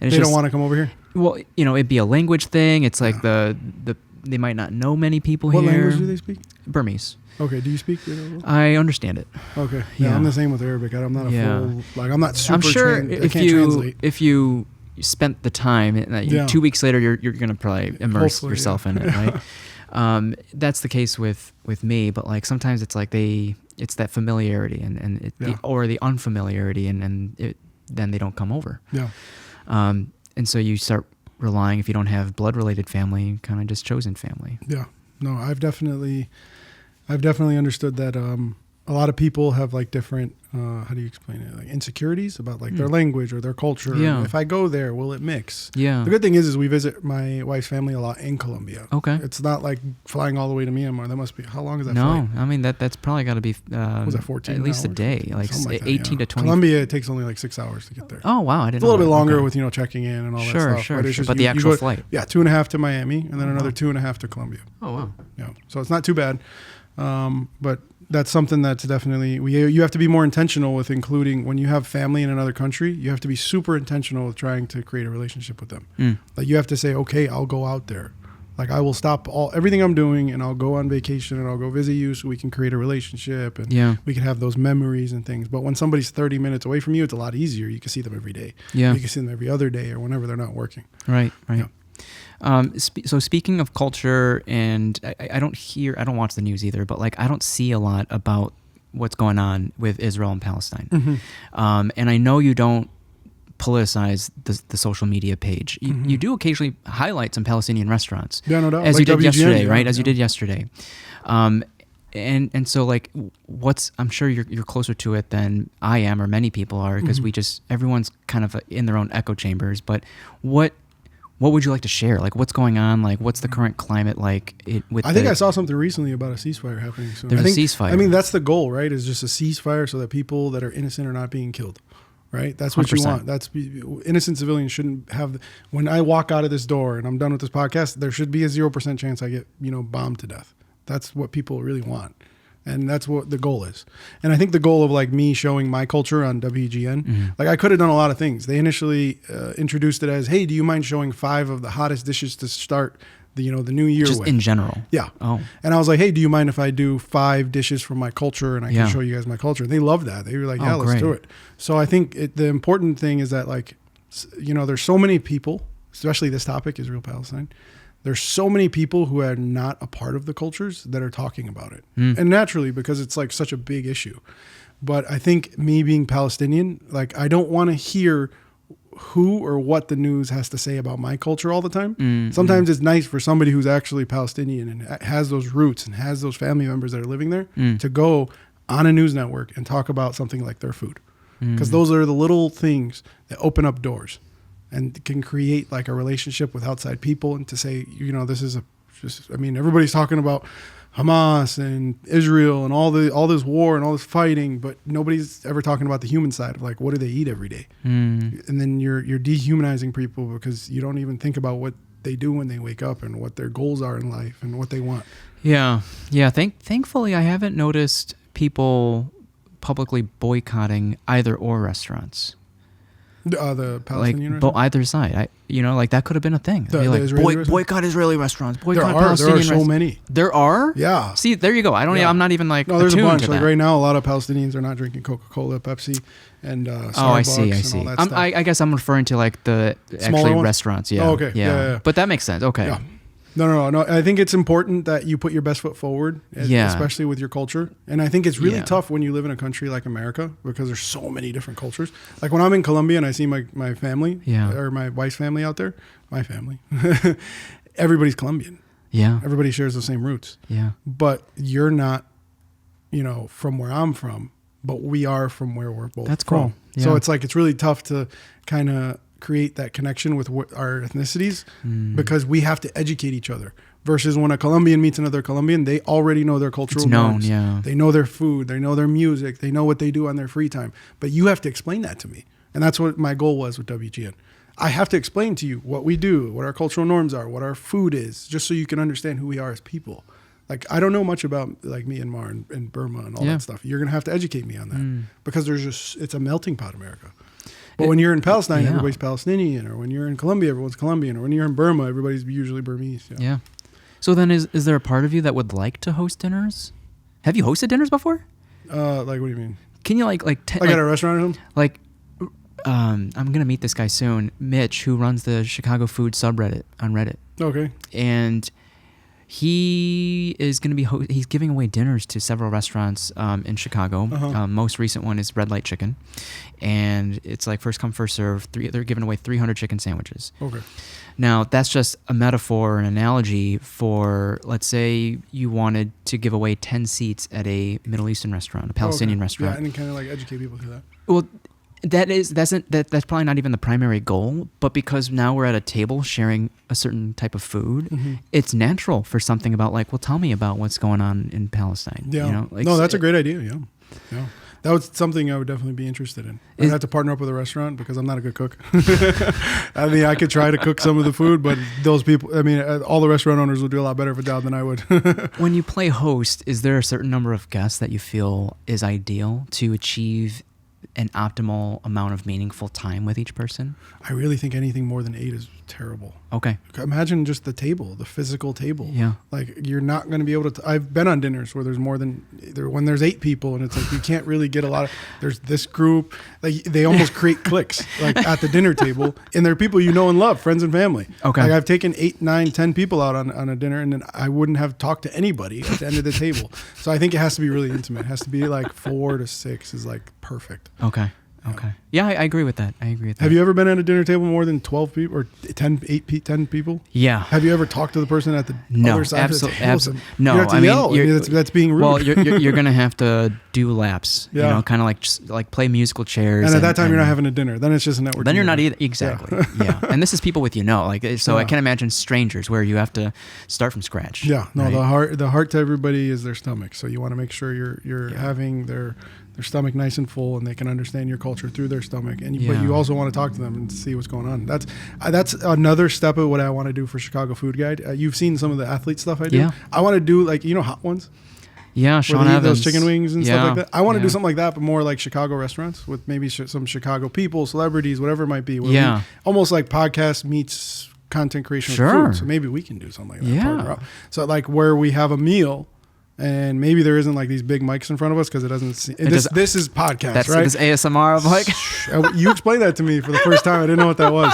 And they don't want to come over here? Well, it'd be a language thing. It's like they might not know many people here. What language do they speak? Burmese. Okay, do you speak it? I understand it. Okay, yeah, I'm the same with Arabic. I'm not I'm not super I'm sure translate. if you spent the time, 2 weeks later, you're going to probably immerse yourself in it, right? That's the case with me, but like sometimes it's like it's that familiarity or the unfamiliarity, and then they don't come over. Yeah. And so you start relying, if you don't have blood-related family, kind of just chosen family. Yeah. No, I've definitely understood that a lot of people have like different, how do you explain it? Like insecurities about like their language or their culture. Yeah. If I go there, will it mix? Yeah. The good thing is we visit my wife's family a lot in Colombia. Okay. It's not like flying all the way to Myanmar. That must be, how long is that flight? No, I mean, that's probably got to be, was that 14 at least a day, like 18 to 20. Colombia, it takes only like 6 hours to get there. Oh, wow. I didn't know. It's a little bit longer with, checking in and all that stuff. Sure. But the actual flight. Yeah, 2.5 to Miami and then another 2.5 to Colombia. Oh, wow. Yeah. So it's not too bad. But that's something that's definitely, you have to be more intentional with including, when you have family in another country, you have to be super intentional with trying to create a relationship with them. Like you have to say, okay, I'll go out there. Like I will stop everything I'm doing and I'll go on vacation and I'll go visit you so we can create a relationship and we can have those memories and things. But when somebody's 30 minutes away from you, it's a lot easier. You can see them every day. Yeah. You can see them every other day or whenever they're not working. Right. Yeah. So speaking of culture, and I don't watch the news either, but like I don't see a lot about what's going on with Israel and Palestine. And I know you don't politicize the social media page. You do occasionally highlight some Palestinian restaurants. Yeah, no doubt. As like you did WGN, yesterday, right? As you did yesterday. And so like I'm sure you're closer to it than I am or many people are because everyone's kind of in their own echo chambers, but What would you like to share? Like, what's going on? Like, what's the current climate like? I think I saw something recently about a ceasefire happening soon. There's a ceasefire. I mean, that's the goal, right? Is just a ceasefire so that people that are innocent are not being killed, right? That's what 100%. You want. That's innocent civilians shouldn't have. When I walk out of this door and I'm done with this podcast, there should be a 0% chance I get bombed to death. That's what people really want. And that's what the goal is. And I think the goal of like me showing my culture on WGN, like I could have done a lot of things. They initially introduced it as, hey, do you mind showing 5 of the hottest dishes to start the new year just with? In general. Yeah. Oh. And I was like, hey, do you mind if I do 5 dishes from my culture and I can show you guys my culture? And they loved that. They were like, let's great. do it. So I think the important thing is that like, there's so many people, especially this topic, Israel-Palestine. There's so many people who are not a part of the cultures that are talking about it. And naturally, because it's like such a big issue. But I think me being Palestinian, like I don't want to hear who or what the news has to say about my culture all the time. Sometimes it's nice for somebody who's actually Palestinian and has those roots and has those family members that are living there to go on a news network and talk about something like their food. Because those are the little things that open up doors and can create like a relationship with outside people, and to say, this is everybody's talking about Hamas and Israel and all this war and all this fighting, but nobody's ever talking about the human side of like, what do they eat every day? And then you're dehumanizing people because you don't even think about what they do when they wake up and what their goals are in life and what they want. Yeah. Thankfully, I haven't noticed people publicly boycotting either or restaurants. The Palestinian either side. Like that could have been a thing. Boycott Israeli restaurants. Boycott Palestinian restaurants. There are so many. There are? Yeah. See, there you go. I'm not even like. No, there's a bunch. Like right now, a lot of Palestinians are not drinking Coca-Cola, Pepsi, and Starbucks. I see. And all that stuff. I guess I'm referring to like the actually restaurants. Yeah. Oh, okay. Yeah. But that makes sense. Okay. Yeah. No. I think it's important that you put your best foot forward, especially with your culture. And I think it's really tough when you live in a country like America because there's so many different cultures. Like when I'm in Colombia and I see my family or my wife's family out there, my family, everybody's Colombian. Yeah. Everybody shares the same roots. Yeah. But you're not, from where I'm from, but we are from where we're both That's cool. from. Yeah. So it's like, it's really tough to kind of create that connection with our ethnicities because we have to educate each other, versus when a Colombian meets another Colombian, they already know their cultural norms. They know their food, they know their music, they know what they do on their free time, but you have to explain that to me. And that's what my goal was with WGN. I have to explain to you what we do, what our cultural norms are, what our food is, just so you can understand who we are as people. Like, I don't know much about like Myanmar and Burma and all that stuff. You're going to have to educate me on that because it's a melting pot, America. But when you're in Palestine, everybody's Palestinian, or when you're in Colombia, everyone's Colombian, or when you're in Burma, everybody's usually Burmese. Yeah. So then is there a part of you that would like to host dinners? Have you hosted dinners before? Like, what do you mean? Can you like at a restaurant or something? Like, I'm going to meet this guy soon, Mitch, who runs the Chicago food subreddit on Reddit. Okay. And he is going to be he's giving away dinners to several restaurants in Chicago. Most recent one is Red Light Chicken, and it's like first come first serve. They're giving away 300 chicken sandwiches. Okay. Now that's just a metaphor, an analogy for, let's say you wanted to give away 10 seats at a Middle Eastern restaurant, a Palestinian restaurant. Yeah, and kind of like educate people through that. Well, that's probably not even the primary goal, but because now we're at a table sharing a certain type of food, it's natural for something about like, well, tell me about what's going on in Palestine. Yeah. No, that's a great idea. Yeah. That was something I would definitely be interested in. I'd have to partner up with a restaurant because I'm not a good cook. I mean, I could try to cook some of the food, but those people, all the restaurant owners would do a lot better of a job than I would. When you play host, is there a certain number of guests that you feel is ideal to achieve an optimal amount of meaningful time with each person? I really think anything more than 8 is terrible. Okay. Imagine just the table, the physical table. Yeah. Like, you're not going to be able to. I've been on dinners where there's when there's 8 people, and it's like you can't really get a lot of. There's this group. Like, they almost create cliques like at the dinner table, and they're people you know and love, friends and family. Okay. Like, I've taken 8, 9, 10 people out on a dinner, and then I wouldn't have talked to anybody at the end of the table. So I think it has to be really intimate. It has to be like 4 to 6 is like perfect. Okay. Okay. Yeah, I agree with that. Have you ever been at a dinner table more than 12 people or 10 people? Yeah. Have you ever talked to the person at the other side of the table? No, you have to yell. That's being rude. Well, you're going to have to do laps, kind of like play musical chairs. And at that time, you're not having a dinner. Then it's just a networking. Then you're not either. Exactly. Yeah. And this is people with so I can't imagine strangers where you have to start from scratch. Yeah. No, right? the heart to everybody is their stomach. So you want to make sure you're having their stomach nice and full, and they can understand your culture through their stomach. But you also want to talk to them and see what's going on. That's another step of what I want to do for Chicago Food Guide. You've seen some of the athlete stuff I do. Yeah. I want to do Hot Ones. Yeah, Sean Evans. Those chicken wings and stuff like that. I want to do something like that, but more like Chicago restaurants with maybe some Chicago people, celebrities, whatever it might be. Almost like podcast meets content creation with food. So maybe we can do something like that. Yeah. So like where we have a meal, and maybe there isn't like these big mics in front of us because it doesn't see. This is podcast, right? This ASMR of like. You explained that to me for the first time. I didn't know what that was.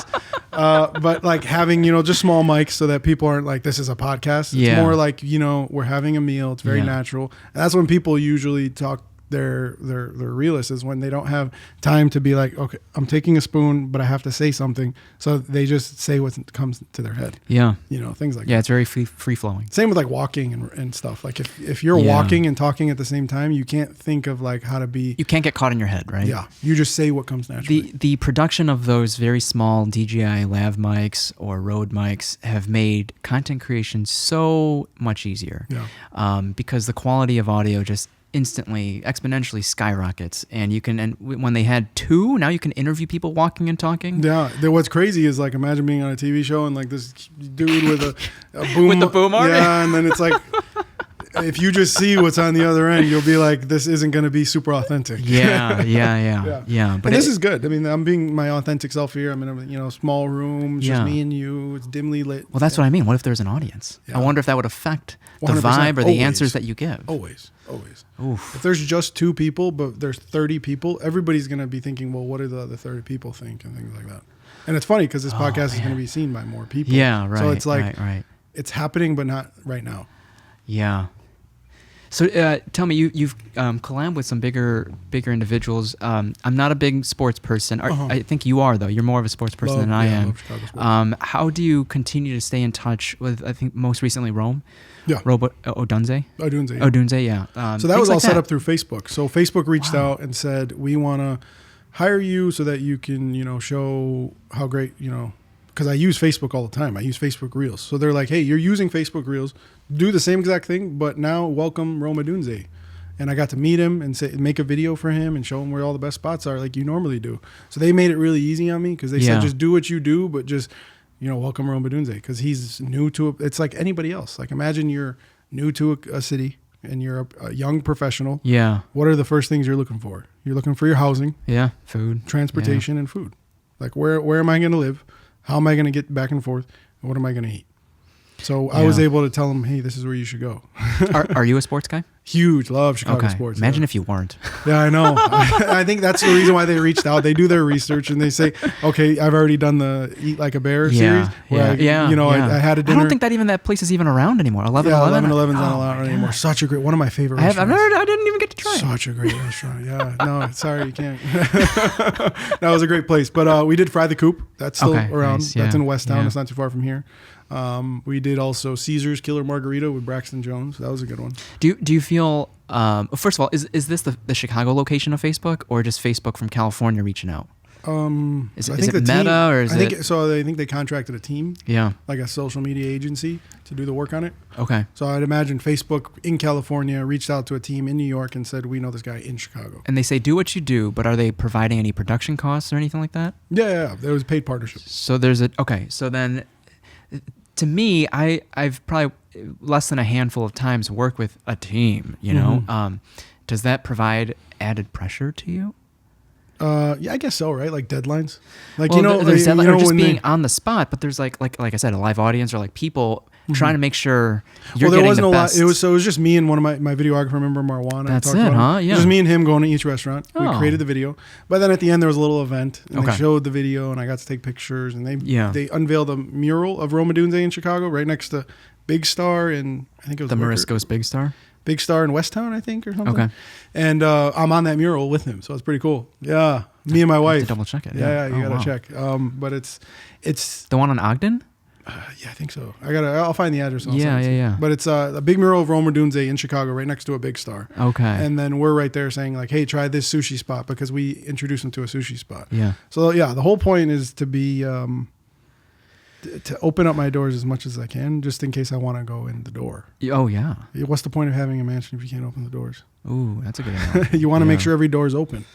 But like having, just small mics so that people aren't like, this is a podcast. It's more like, we're having a meal. It's very natural. And that's when people usually talk they're realists, is when they don't have time to be like, okay, I'm taking a spoon, but I have to say something. So they just say what comes to their head. Yeah. Things like that. Yeah, it's very free flowing. Same with like walking and stuff. Like if you're walking and talking at the same time, you can't think of like how to be. You can't get caught in your head, right? Yeah. You just say what comes naturally. The production of those very small DJI lav mics or Rode mics have made content creation so much easier. Yeah. Because the quality of audio just instantly exponentially skyrockets, and when they had two, now you can interview people walking and talking. Yeah, what's crazy is like, imagine being on a TV show and like this dude with a boom with the boom arm. Yeah, and then it's like if you just see what's on the other end, you'll be like, this isn't going to be super authentic. Yeah. But this is good. I mean, I'm being my authentic self here. I'm in a small room, just me and you. It's dimly lit. Well, that's what I mean. What if there's an audience? I wonder if that would affect the vibe or the answers that you give. Always. Oof. If there's just 2 people, but there's 30 people, everybody's going to be thinking, well, what do the other 30 people think, and things like that. And it's funny because this podcast is going to be seen by more people. Yeah, right. So it's like, right. It's happening, but not right now. Yeah. So tell me, you've collabed with some bigger individuals. I'm not a big sports person. I think you are, though. You're more of a sports person than I am. How do you continue to stay in touch with, I think, most recently, Rome? Yeah. Odunze? Odunze, yeah. So that was all set up through Facebook. So Facebook reached out and said, we want to hire you so that you can, show how great, because I use Facebook all the time. I use Facebook Reels. So they're like, hey, you're using Facebook Reels. Do the same exact thing, but now welcome Rome Odunze. And I got to meet him and make a video for him and show him where all the best spots are like you normally do. So they made it really easy on me because they said, just do what you do, but just, welcome Rome Odunze, because he's new to it. It's like anybody else. Like imagine you're new to a city and you're a young professional. Yeah. What are the first things you're looking for? You're looking for your housing. Yeah. Food. Transportation and food. Like where am I going to live? How am I going to get back and forth? And what am I going to eat? So I was able to tell him, hey, this is where you should go. Are you a sports guy? Huge. Love Chicago sports. Imagine if you weren't. Yeah, I know. I think that's the reason why they reached out. They do their research and they say, okay, I've already done the Eat Like a Bear series. Where I had a dinner. I don't think that place is even around anymore. 11-11? 11-11's not allowed anymore. Such a great, one of my favorite restaurants. I didn't even get to try it. Such a great restaurant. Yeah. No, sorry, you can't. That was a great place. But we did Fry the Coop. That's still around. Nice. That's in West Town. It's not too far from here. We did also Caesar's Killer Margarita with Braxton Jones. That was a good one. Do you feel, first of all, is this the Chicago location of Facebook, or just Facebook from California reaching out? Is it Meta, or is it? I think they contracted a team. Yeah. Like a social media agency to do the work on it. Okay. So I'd imagine Facebook in California reached out to a team in New York and said, we know this guy in Chicago. And they say, do what you do, but are they providing any production costs or anything like that? Yeah. There was a paid partnership. So so then, to me, I've probably less than a handful of times worked with a team, does that provide added pressure to you? Yeah, I guess so, right? Like deadlines, like there's deadlines, or just being on the spot. But there's like I said, a live audience, or like people trying to make sure you're getting the best. It was just me and one of my videographer, remember Marwan. That's it, huh? Yeah. Just me and him going to each restaurant. We created the video, but then at the end there was a little event, and they showed the video, and I got to take pictures, and they unveiled a mural of Rome Odunze in Chicago, right next to Big Star, and I think it was the Morisco's Big Star. Big Star in Westtown, I think, or something. Okay. And I'm on that mural with him, so it's pretty cool. Yeah, me and my wife. To double check it. Yeah, you gotta check. But it's the one on Ogden. Yeah, I think so. I'll find the address. And Yeah. But it's a big mural of Roma Dunze in Chicago, right next to a Big Star. Okay. And then we're right there saying like, hey, try this sushi spot, because we introduced them to a sushi spot. Yeah. So yeah, the whole point is to be to open up my doors as much as I can, just in case I want to go in the door. Oh yeah. What's the point of having a mansion if you can't open the doors? Ooh, that's a good one. You want to make sure every door is open,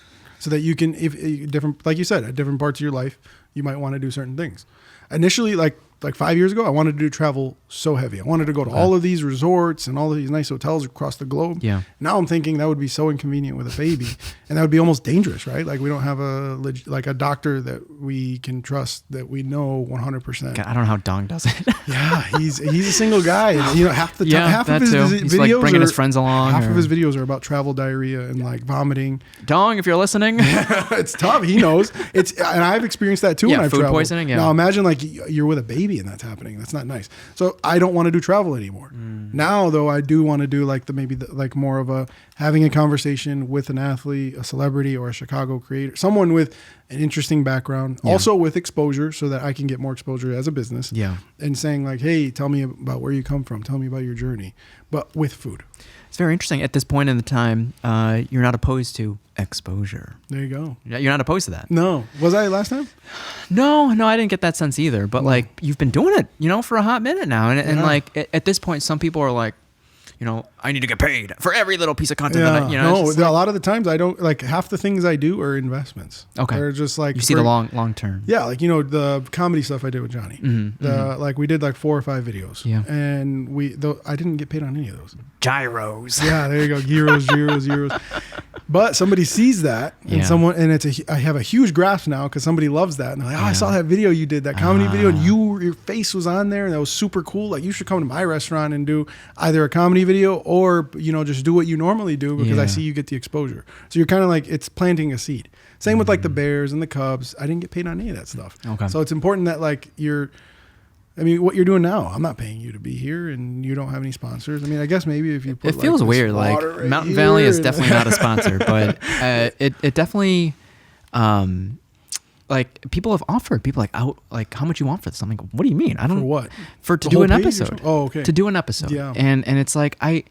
so that you can, if different, like you said, at different parts of your life, you might want to do certain things. Initially, like 5 years ago, I wanted to do travel so heavy. I wanted to go to all of these resorts and all of these nice hotels across the globe. Yeah. Now I'm thinking that would be so inconvenient with a baby, and that would be almost dangerous, right? Like we don't have a doctor that we can trust, that we know 100%. God, I don't know how Dong does it. Yeah, he's a single guy, and half the time, half of his He's videos like bringing his friends along. Half of his videos are about travel diarrhea and like vomiting. Dong, if you're listening, it's tough. He knows and I've experienced that too when I've food traveled. Poisoning. Yeah. Now imagine like you're with a baby and that's happening. That's not nice. So I don't want to do travel anymore. Now though, I do want to do like more of a having a conversation with an athlete, a celebrity, or a Chicago creator, someone with an interesting background, also with exposure, so that I can get more exposure as a business. Yeah. And saying like, hey, tell me about where you come from. Tell me about your journey, but with food. It's very interesting. At this point in the time, you're not opposed to exposure. There you go. You're not opposed to that. No. Was I last time? No, I didn't get that sense either. But like, you've been doing it, for a hot minute now. And like, at this point, some people are like, I need to get paid for every little piece of content that I, No, a lot of the times I don't, like, half the things I do are investments. Okay. They're just like, you see the long term. Yeah. Like, the comedy stuff I did with Johnny, like we did like 4 or 5 videos, and I didn't get paid on any of those. Gyros. Yeah. There you go. Gyros. But somebody sees that, and I have a huge grasp now because somebody loves that, and they're like, I saw that video you did, that comedy video, and your face was on there, and that was super cool. Like, you should come to my restaurant and do either a comedy video or just do what you normally do, because I see you get the exposure. So you're kind of like, it's planting a seed. Same with like the Bears and the Cubs. I didn't get paid on any of that stuff. Okay. So it's important that like what you're doing now, I'm not paying you to be here, and you don't have any sponsors. I mean, I guess maybe if you put it feels weird. Like Mountain Valley is definitely not a sponsor, but it definitely, like people have offered. People like how much you want for this? I'm like, what do you mean? I don't. For what? To do an episode. Oh, okay. To do an episode. Yeah. And it's like I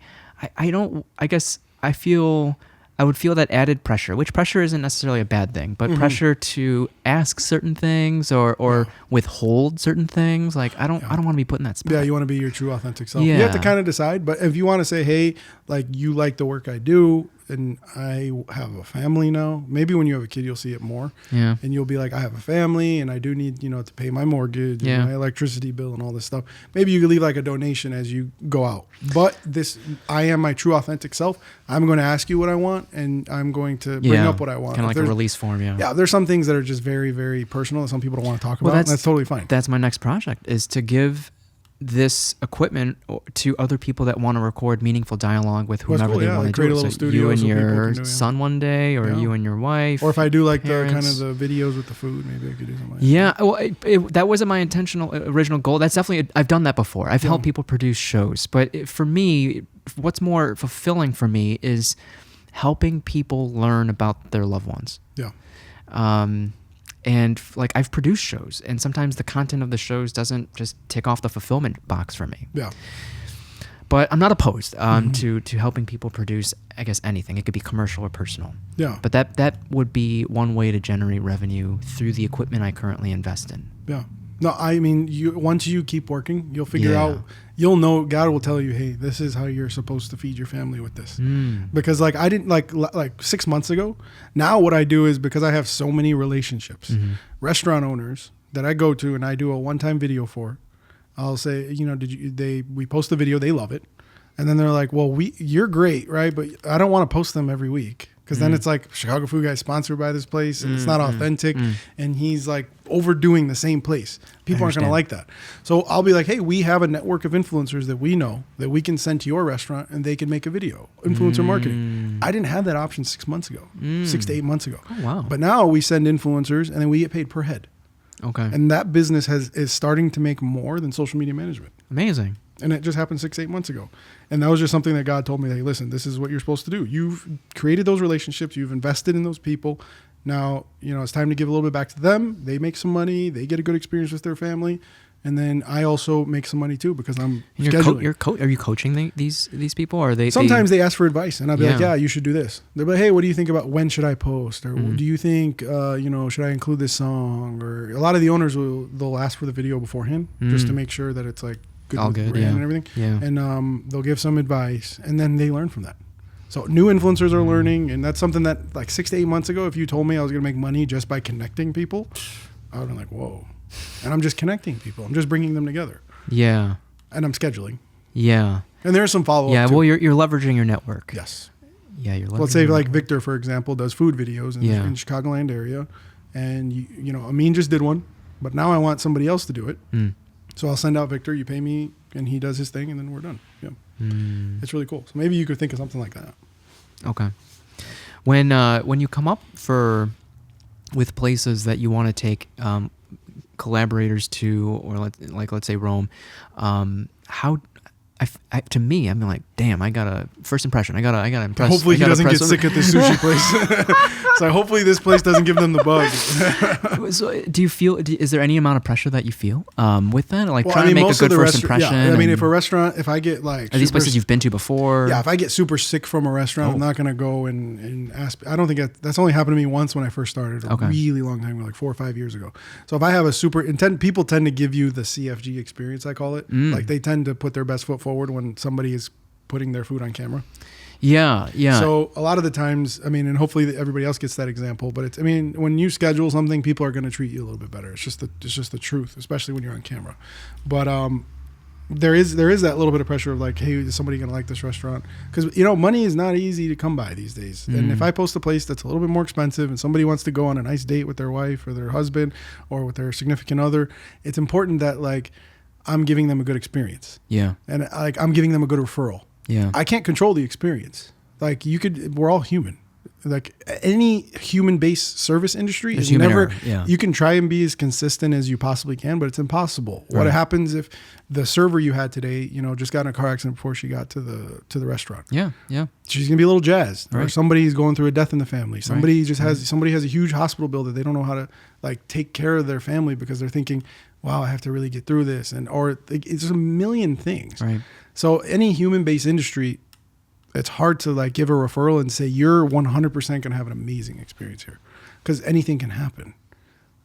don't. I guess I would feel that added pressure, which pressure isn't necessarily a bad thing, but pressure to ask certain things or withhold certain things. Like I don't want to be put in that spot. Yeah, you want to be your true authentic self. Yeah. You have to kind of decide, but if you want to say, hey, like you like the work I do, and I have a family now, maybe when you have a kid, you'll see it more. Yeah. And you'll be like, I have a family and I do need, to pay my mortgage and my electricity bill and all this stuff. Maybe you could leave like a donation as you go out. But I am my true authentic self. I'm going to ask you what I want, and I'm going to bring up what I want. Kind of like a release form. Yeah. Yeah. There's some things that are just very, very personal that some people don't want to talk about. And that's totally fine. That's my next project, is to give this equipment to other people that want to record meaningful dialogue with whomever they want to create do. a little studio, you and so your son one day, or you and your wife, or if I do like parents. the kind of the videos with the food, maybe I could do something. Well, that wasn't my original goal. That's definitely, I've done that before. I've helped people produce shows, but for me, what's more fulfilling for me is helping people learn about their loved ones. Yeah. And like I've produced shows, and sometimes the content of the shows doesn't just tick off the fulfillment box for me. Yeah. But I'm not opposed to helping people produce, I guess, anything. It could be commercial or personal. Yeah. But that would be one way to generate revenue through the equipment I currently invest in. Yeah. No, I mean, once you keep working, you'll figure out, you'll know, God will tell you, hey, this is how you're supposed to feed your family with this. Because like I didn't like 6 months ago, now what I do is, because I have so many relationships, restaurant owners that I go to and I do a one-time video for, I'll say, we post the video, they love it. And then they're like, well, you're great, right? But I don't want to post them every week. Because then it's like, Chicago Food Guy sponsored by this place, and it's not authentic, and he's like overdoing the same place. People aren't going to like that. So I'll be like, hey, we have a network of influencers that we know that we can send to your restaurant, and they can make a video. Influencer marketing. I didn't have that option 6 months ago, 6 to 8 months ago. Oh, wow. But now we send influencers, and then we get paid per head. Okay. And that business is starting to make more than social media management. Amazing. And it just happened 6-8 months ago. And that was just something that God told me, hey, listen, this is what you're supposed to do. You've created those relationships. You've invested in those people. Now, it's time to give a little bit back to them. They make some money. They get a good experience with their family. And then I also make some money too because I'm scheduling. Are you coaching these people? Or are they? Sometimes they ask for advice, and I'll be like, "Yeah, you should do this." They're like, "Hey, what do you think about when should I post? Or do you think, should I include this song?" Or a lot of the owners they'll ask for the video beforehand just to make sure that it's like good all with good, brand and everything. Yeah. And they'll give some advice, and then they learn from that. So new influencers are learning, and that's something that like 6 to 8 months ago, if you told me I was going to make money just by connecting people, I would have been like, "Whoa." And I'm just connecting people. I'm just bringing them together. Yeah. And I'm scheduling. Yeah. And there's some follow-up. Yeah. Well, you're leveraging your network. Yes. Yeah. You're leveraging. Let's say like Victor, for example, does food videos in the Chicagoland area. And, Amin just did one. But now I want somebody else to do it. So I'll send out Victor. You pay me. And he does his thing. And then we're done. Yeah. It's really cool. So maybe you could think of something like that. Okay. When you come up with places that you want to take collaborators to, or let's say Rome, how to me, I'm like, damn, I got a first impression. I gotta impress. Hopefully he doesn't get sick at this sushi place. So hopefully this place doesn't give them the bug. So do you feel? Is there any amount of pressure that you feel with that? Like trying to make a good first impression. Yeah, I mean, if I get like, are these places you've been to before? Yeah, if I get super sick from a restaurant, I'm not gonna go and ask. I don't think that's only happened to me once when I first started. A really long time ago, like 4 or 5 years ago. So if I have a super intent, people tend to give you the CFG experience. I call it. Like they tend to put their best foot forward when somebody is putting their food on camera. Yeah. So a lot of the times, I mean, and hopefully everybody else gets that example, but when you schedule something, people are going to treat you a little bit better. It's just the truth, especially when you're on camera. But there is that little bit of pressure of like, hey, is somebody going to like this restaurant? Because money is not easy to come by these days. And if I post a place that's a little bit more expensive and somebody wants to go on a nice date with their wife or their husband or with their significant other, it's important that like I'm giving them a good experience. Yeah. And like I'm giving them a good referral. Yeah. I can't control the experience. Like we're all human. Like any human-based service industry is never, you can try and be as consistent as you possibly can, but it's impossible. Right. What happens if the server you had today, just got in a car accident before she got to the restaurant? Yeah. She's going to be a little jazzed. Right. Or somebody's going through a death in the family. Somebody has a huge hospital bill that they don't know how to like take care of their family because they're thinking, wow, I have to really get through this. Or it's just a million things. Right. So any human-based industry, it's hard to like give a referral and say you're 100% going to have an amazing experience here because anything can happen.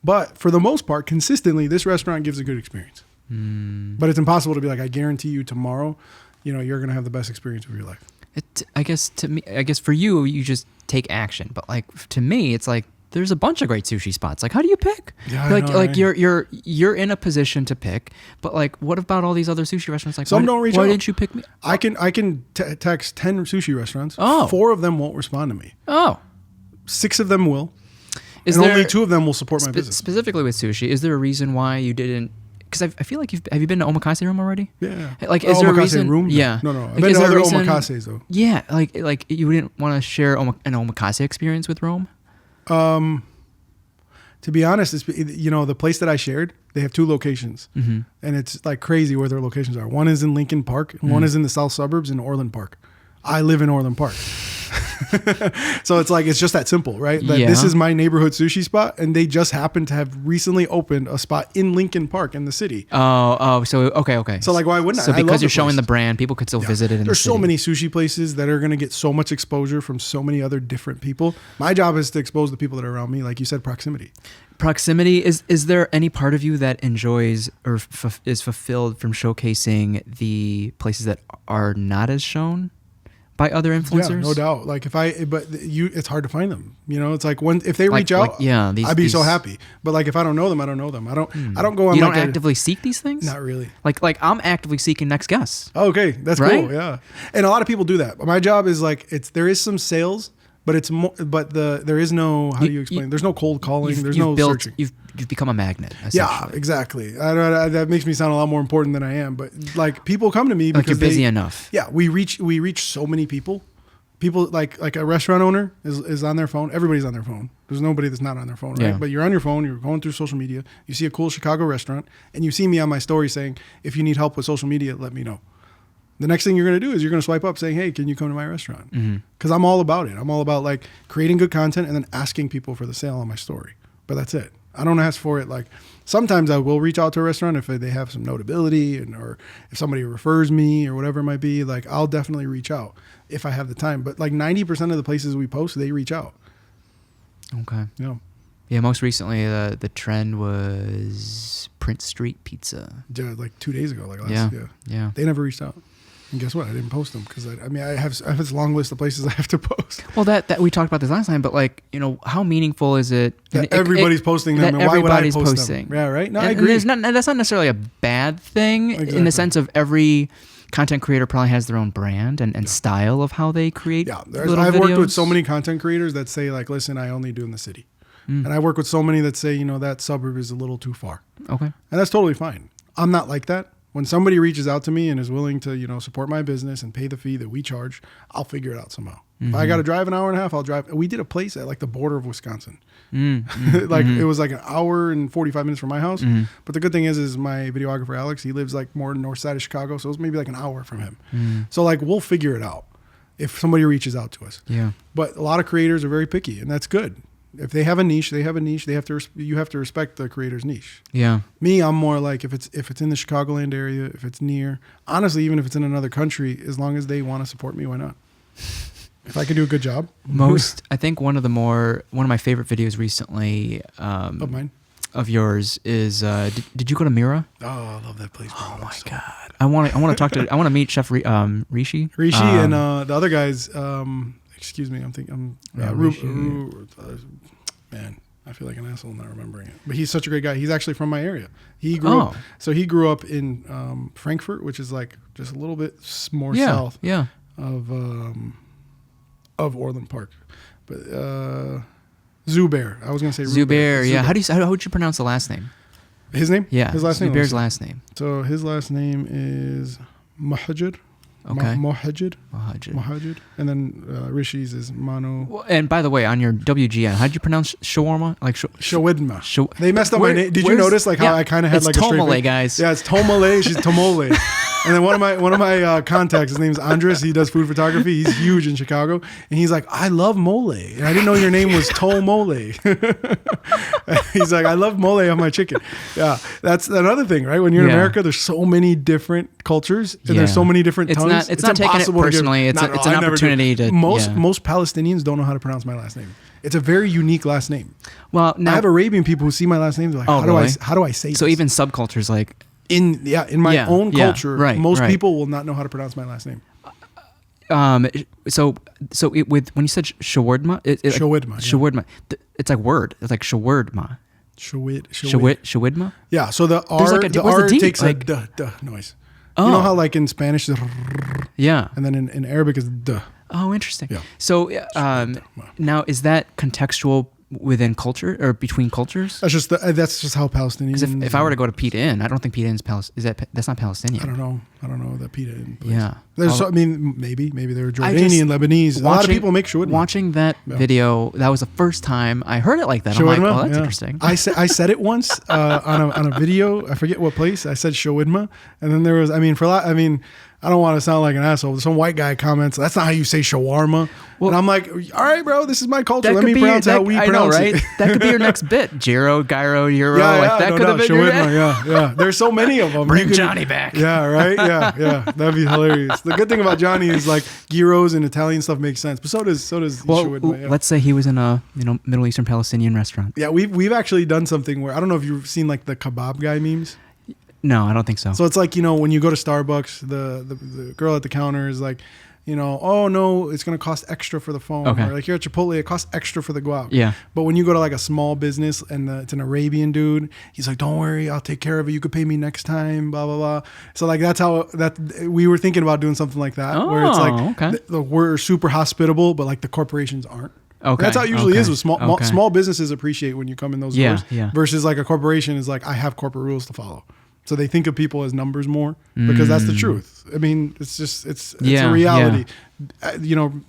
But for the most part, consistently, this restaurant gives a good experience. But it's impossible to be like, I guarantee you tomorrow, you're going to have the best experience of your life. I guess for you, you just take action. But like to me, it's like, there's a bunch of great sushi spots. Like, how do you pick? Yeah, like, I know, right? you're in a position to pick, but like, what about all these other sushi restaurants? Like, some don't reach out. Why didn't you pick me? I can text 10 sushi restaurants. Oh. 4 of them won't respond to me. Oh. 6 of them will. Only 2 of them will support my business. Specifically with sushi, is there a reason why you didn't? Because I feel like have you been to Omakase Room already? Yeah. Like, is there a reason? Room? Yeah. No. I've been to other omakases though. Yeah. Like you didn't want to share an omakase experience with Rome? To be honest, it's, the place that I shared, they have 2 locations. And it's like crazy where their locations are. One is in Lincoln Park, and one is in the south suburbs in Orland Park. I live in Orland Park. So it's just that simple, right? That this is my neighborhood sushi spot, and they just happen to have recently opened a spot in Lincoln Park in the city. So okay. So like, why wouldn't I? So because you're showing the brand, people could still visit it in the city. There's so many sushi places that are going to get so much exposure from so many other different people. My job is to expose the people that are around me, like you said, proximity. Proximity, is there any part of you that enjoys or is fulfilled from showcasing the places that are not as shown by other influencers? Yeah, no doubt. Like it's hard to find them. It's like if they reach out, I'd be so happy. But like if I don't know them, I don't know them. I don't go on. You don't actively seek these things? Not really. Like I'm actively seeking next guests. Okay, that's right? Cool. Yeah, and a lot of people do that. My job is like there is some sales. But it's more. But there is no. How do you explain? There's no cold calling. There's no searching. You've become a magnet. Yeah, exactly. That makes me sound a lot more important than I am. But like people come to me because you're busy enough. Yeah, we reach so many people. People like a restaurant owner is on their phone. Everybody's on their phone. There's nobody that's not on their phone, right? Yeah. But you're on your phone, you're going through social media, you see a cool Chicago restaurant, and you see me on my story saying, if you need help with social media, let me know. The next thing you're going to do is you're going to swipe up saying, hey, can you come to my restaurant? Because I'm all about it. I'm all about like creating good content and then asking people for the sale on my story. But that's it. I don't ask for it. Like sometimes I will reach out to a restaurant if they have some notability or if somebody refers me or whatever it might be, like I'll definitely reach out if I have the time. But like 90% of the places we post, they reach out. Okay. Yeah. Yeah, most recently the trend was Prince Street Pizza. Yeah, like 2 days ago. Like last, yeah. They never reached out. And guess what? I didn't post them because I have this long list of places I have to post. Well, that we talked about this last time, but like, you know, how meaningful is it that everybody's posting them, and why would I post them? Yeah, right. No, I agree. That's not necessarily a bad thing in the sense of every content creator probably has their own brand and style of how they create. Yeah, I've worked with so many content creators that say like, listen, I only do in the city. And I work with so many that say, you know, that suburb is a little too far. Okay. And that's totally fine. I'm not like that. When somebody reaches out to me and is willing to, you know, support my business and pay the fee that we charge, I'll figure it out somehow. If I got to drive an hour and a half, I'll drive. We did a place at like the border of Wisconsin. Like it was like an hour and 45 minutes from my house. But the good thing is my videographer, Alex, he lives like more north side of Chicago. So it was maybe like an hour from him. So like we'll figure it out if somebody reaches out to us. Yeah. But a lot of creators are very picky, and that's good. If they have a niche, they have a niche. You have to respect the creator's niche. Yeah. Me, I'm more like if it's in the Chicagoland area, if it's near, honestly, even if it's in another country, as long as they want to support me, why not? If I can do a good job. I think one of my favorite videos recently of mine, of yours is did you go to Mira? Oh, I love that place. Bro. Oh my god. I want to meet Chef Rishi. Rishi and the other guys. Excuse me, man, I feel like an asshole not remembering it. But he's such a great guy. He's actually from my area. He grew up in Frankfurt, which is like just a little bit more south of Orland Park. But Zubair. I was going to say Zubair. Yeah. How would you pronounce the last name? His name? Yeah. His last name. Zubair's last name. So his last name is Mahajid. Okay. Mohajid. And then Rishi's is Manu. Well, and by the way, on your WGN, how did you pronounce shawarma? Like Shawidma. They messed up my name. Did you notice like how I kind of had like a straight Tomalieh, guys. Yeah, it's Tomalieh. She's Tomalieh. And then one of my contacts, his name's Andres. He does food photography. He's huge in Chicago, and he's like, I love mole, and I didn't know your name was Tomalieh. He's like, I love mole on my chicken. Yeah, that's another thing, right? When you're in America, there's so many different cultures, and there's so many different tongues. It's not taking it personally. It's an opportunity to. Most Palestinians don't know how to pronounce my last name. It's a very unique last name. Well, now, I have Arabian people who see my last name. They're like, how do I say? So this? Even subcultures like. In my own culture, most people will not know how to pronounce my last name. So when you said shawarma, shawarma, it's like word. It's like shawarma. Shawarma. Yeah. So the R takes like a duh noise. Oh. You know how like in Spanish, and then in Arabic is duh. Oh, interesting. Yeah. So now is that contextual within culture or between cultures? That's just how Palestinians. Because if I were to go to Pita Inn, I don't think Pita Inn's that's not Palestinian. I don't know that Pita Inn. Yeah. Maybe they're Jordanian, Lebanese. A lot of people make shawarma. Watching that video, that was the first time I heard it like that. Shawarma? I'm like, oh, that's interesting. I said it once on a video. I forget what place. I said shawarma, and then there was. I don't want to sound like an asshole. Some white guy comments, that's not how you say shawarma. Well, and I'm like, all right, bro, this is my culture. Let me pronounce how we pronounce it. That could be your next bit. Gyro, gyro, euro. That could have been shawarma, yeah. There's so many of them. Bring Johnny back. Yeah, right? Yeah. That'd be hilarious. The good thing about Johnny is like gyros and Italian stuff makes sense. But so does shawarma. Let's say he was in a Middle Eastern Palestinian restaurant. Yeah, we've actually done something where, I don't know if you've seen like the kebab guy memes. No, I don't think so. So it's like, when you go to Starbucks, the girl at the counter is like, oh no, it's going to cost extra for the phone. Okay. Or like here at Chipotle, it costs extra for the guac. Yeah. But when you go to like a small business and it's an Arabian dude, he's like, don't worry, I'll take care of it. You could pay me next time, blah, blah, blah. So like that's how we were thinking about doing something like that, where it's like we're super hospitable, but like the corporations aren't. Okay. That's how it usually is with small businesses appreciate when you come in those doors versus like a corporation is like, I have corporate rules to follow. So they think of people as numbers more because that's the truth. I mean, it's a reality.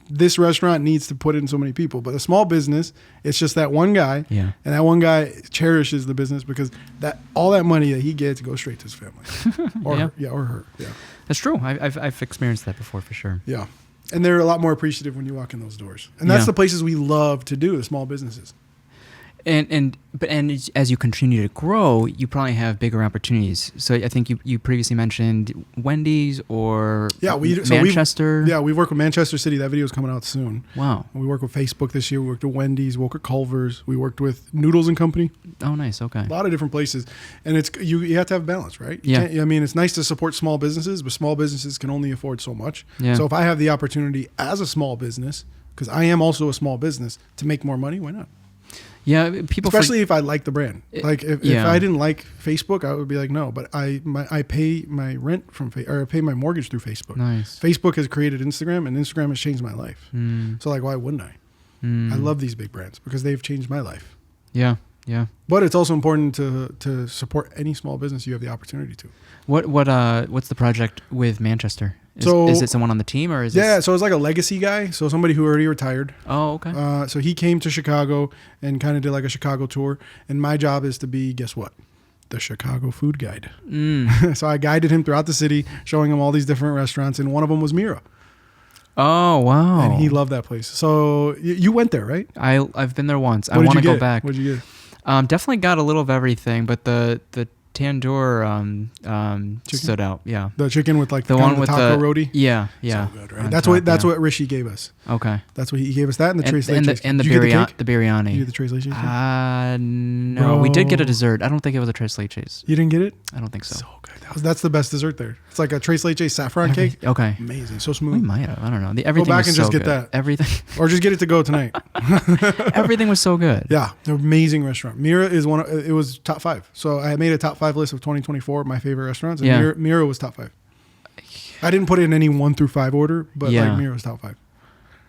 This restaurant needs to put in so many people, but a small business, it's just that one guy, and that one guy cherishes the business because all that money that he gets goes straight to his family, or her. Yeah, that's true. I've experienced that before for sure. Yeah, and they're a lot more appreciative when you walk in those doors, and that's the places we love to do, the small businesses. And as you continue to grow, you probably have bigger opportunities. So I think you previously mentioned Wendy's or Manchester. We work with Manchester City. That video is coming out soon. Wow. We work with Facebook this year. We worked with Wendy's. We worked with Culver's. We worked with Noodles and Company. Oh, nice. Okay. A lot of different places, and it's you have to have balance, right? I mean, it's nice to support small businesses, but small businesses can only afford so much. Yeah. So if I have the opportunity as a small business, because I am also a small business, to make more money, why not? Yeah, people if I like the brand. If I didn't like Facebook, I would be like, no. But I pay my rent or I pay my mortgage through Facebook. Nice. Facebook has created Instagram, and Instagram has changed my life. So why wouldn't I? I love these big brands because they've changed my life. Yeah, yeah. But it's also important to support any small business you have the opportunity to. What's the project with Manchester? Is it someone on the team or is it? So it's like a legacy guy. So somebody who already retired. Oh, okay. So he came to Chicago and kind of did like a Chicago tour. And my job is to be, guess what? The Chicago food guide. So I guided him throughout the city, showing him all these different restaurants. And one of them was Mira. Oh, wow. And he loved that place. So you went there, right? I've been there once. I want to go back. What did you get? Definitely got a little of everything, but the tandoor stood out. Yeah, the chicken with like the one with taco roti. Yeah. So good, right? That's what Rishi gave us. Okay, that's what he gave us. That and the tres leches. And the biryani. The biryani. Did you get the tres leches? No, Bro. We did get a dessert. I don't think it was a tres leches. You didn't get it? I don't think so. So good. That's the best dessert there. It's like a tres leches saffron cake. Okay, amazing, so smooth. We might have. I don't know. Everything. Go back was and so just good. get that. Everything. Or just get it to go tonight. Everything was so good. Yeah, amazing restaurant. Mira is it was top 5. So I made a top 5 list of 2024 my favorite restaurants, and Mira was top 5. I didn't put it in any 1 through 5 order, but like Mira was top 5.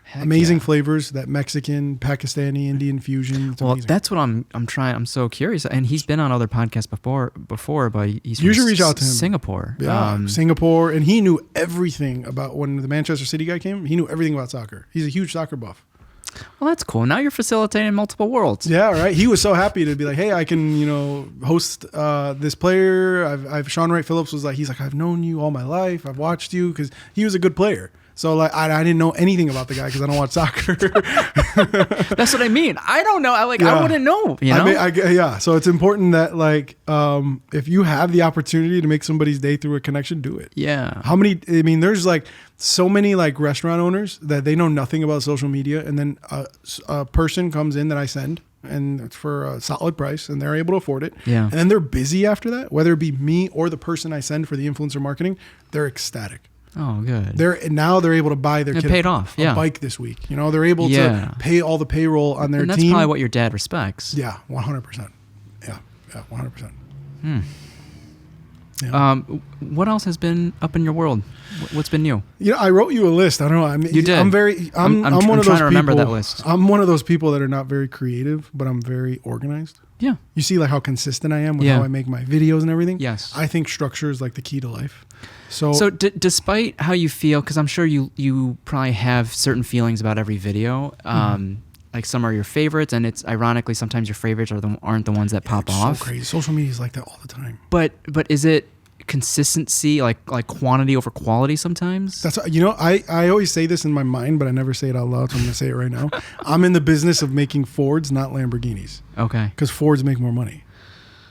Heck amazing flavors, that Mexican, Pakistani, Indian fusion. It's amazing. That's what I'm trying. I'm so curious. And he's been on other podcasts before, but he's from you should reach out to him. Singapore. Yeah, Singapore, and he knew everything about when the Manchester City guy came. He knew everything about soccer. He's a huge soccer buff. Well, that's cool. Now you're facilitating multiple worlds. Yeah, right. He was so happy to be like, hey, I can, host this player. I've Sean Wright Phillips was like, he's like, I've known you all my life. I've watched you because he was a good player. So like I didn't know anything about the guy because I don't watch soccer. That's what I mean. I don't know. I wouldn't know. You know? So it's important that if you have the opportunity to make somebody's day through a connection, do it. Yeah. There's like so many like restaurant owners that they know nothing about social media, and then a person comes in that I send, and it's for a solid price, and they're able to afford it. Yeah. And then they're busy after that, whether it be me or the person I send for the influencer marketing. They're ecstatic. Oh, good. They're able to buy their kid paid off. a bike this week. They're able to pay all the payroll on their team. And that's probably what your dad respects. Yeah, 100%. Yeah, 100%. Yeah. What else has been up in your world? What's been new? I wrote you a list. I don't know. You did. I'm one of those people. Remember that list. I'm one of those people that are not very creative, but I'm very organized. Yeah. You see like how consistent I am with how I make my videos and everything? Yes. I think structure is like the key to life. So despite how you feel, because I'm sure you probably have certain feelings about every video, like some are your favorites, and it's ironically sometimes your favorites aren't the ones that pop off. So crazy. Social media is like that all the time. But is it consistency, like quantity over quality sometimes? That's I always say this in my mind, but I never say it out loud, so I'm going to say it right now. I'm in the business of making Fords, not Lamborghinis. Okay. Because Fords make more money.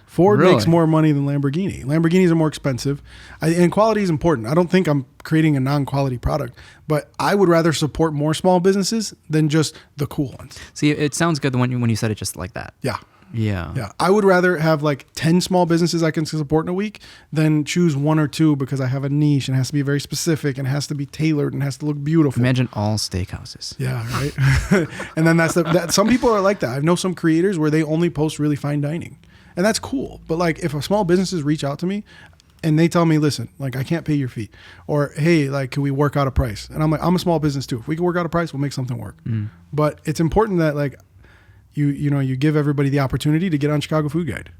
Ford makes more money than Lamborghini. Lamborghinis are more expensive, and quality is important. I don't think I'm creating a non-quality product, but I would rather support more small businesses than just the cool ones. See, it sounds good when you said it just like that. Yeah. Yeah. Yeah. I would rather have like 10 small businesses I can support in a week than choose 1 or 2 because I have a niche and it has to be very specific and it has to be tailored and has to look beautiful. Imagine all steakhouses. Yeah, right. And then some people are like that. I know some creators where they only post really fine dining. And that's cool. But like if a small businesses reach out to me and they tell me, listen, like I can't pay your fee, or hey, like can we work out a price? And I'm like, I'm a small business too. If we can work out a price, we'll make something work. But it's important that like you give everybody the opportunity to get on Chicago Food Guide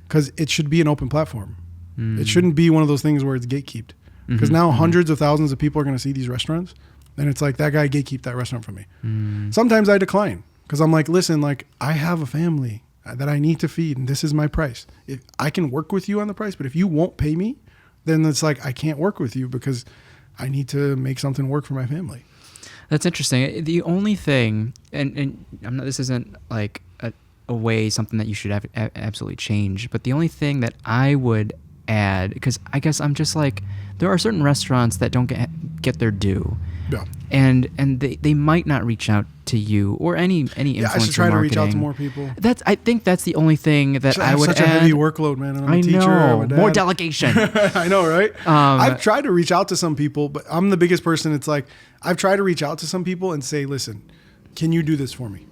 because it should be an open platform. It shouldn't be one of those things where it's gatekept. Because now hundreds of thousands of people are going to see these restaurants. And it's like, that guy gatekeep that restaurant from me. Sometimes I decline because I'm like, listen, like I have a family that I need to feed and this is my price. If I can work with you on the price, but if you won't pay me, then it's like, I can't work with you because I need to make something work for my family. That's interesting. The only thing, and I'm not, this isn't like a way, something that you should have absolutely change, but the only thing that I would add, because I guess I'm just like, there are certain restaurants that don't get their due. Yeah. And they might not reach out to you or any influencer marketing. I should try to reach out to more people. I think that's the only thing that I would add. Such a heavy workload, man. And I'm a teacher. I'm a dad. More delegation. I know, right? I've tried to reach out to some people, but I'm the biggest person. It's like, I've tried to reach out to some people and say, listen, can you do this for me?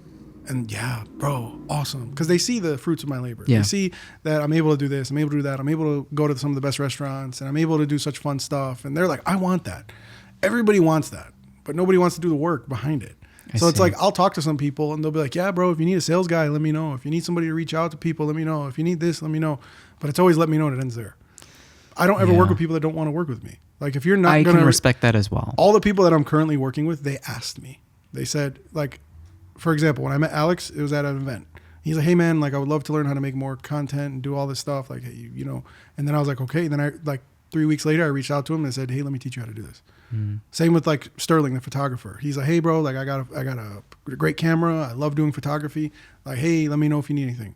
And yeah, bro, awesome. Because they see the fruits of my labor. Yeah. They see that I'm able to do this, I'm able to do that, I'm able to go to some of the best restaurants, and I'm able to do such fun stuff. And they're like, I want that. Everybody wants that, but nobody wants to do the work behind it. So it's like, I'll talk to some people and they'll be like, yeah, bro, if you need a sales guy, let me know. If you need somebody to reach out to people, let me know. If you need this, let me know. But it's always let me know, and it ends there. I don't ever work with people that don't want to work with me. Like, if you're not going to... I can respect that as well. All the people that I'm currently working with, they asked me. They said, like, for example, when I met Alex, it was at an event. He's like, hey, man, like, I would love to learn how to make more content and do all this stuff. Like, hey, you know. And then I was like, okay. And then 3 weeks later, I reached out to him and I said, hey, let me teach you how to do this. Same with like Sterling, the photographer. He's like, hey, bro, like I got a great camera. I love doing photography. Like, hey, let me know if you need anything.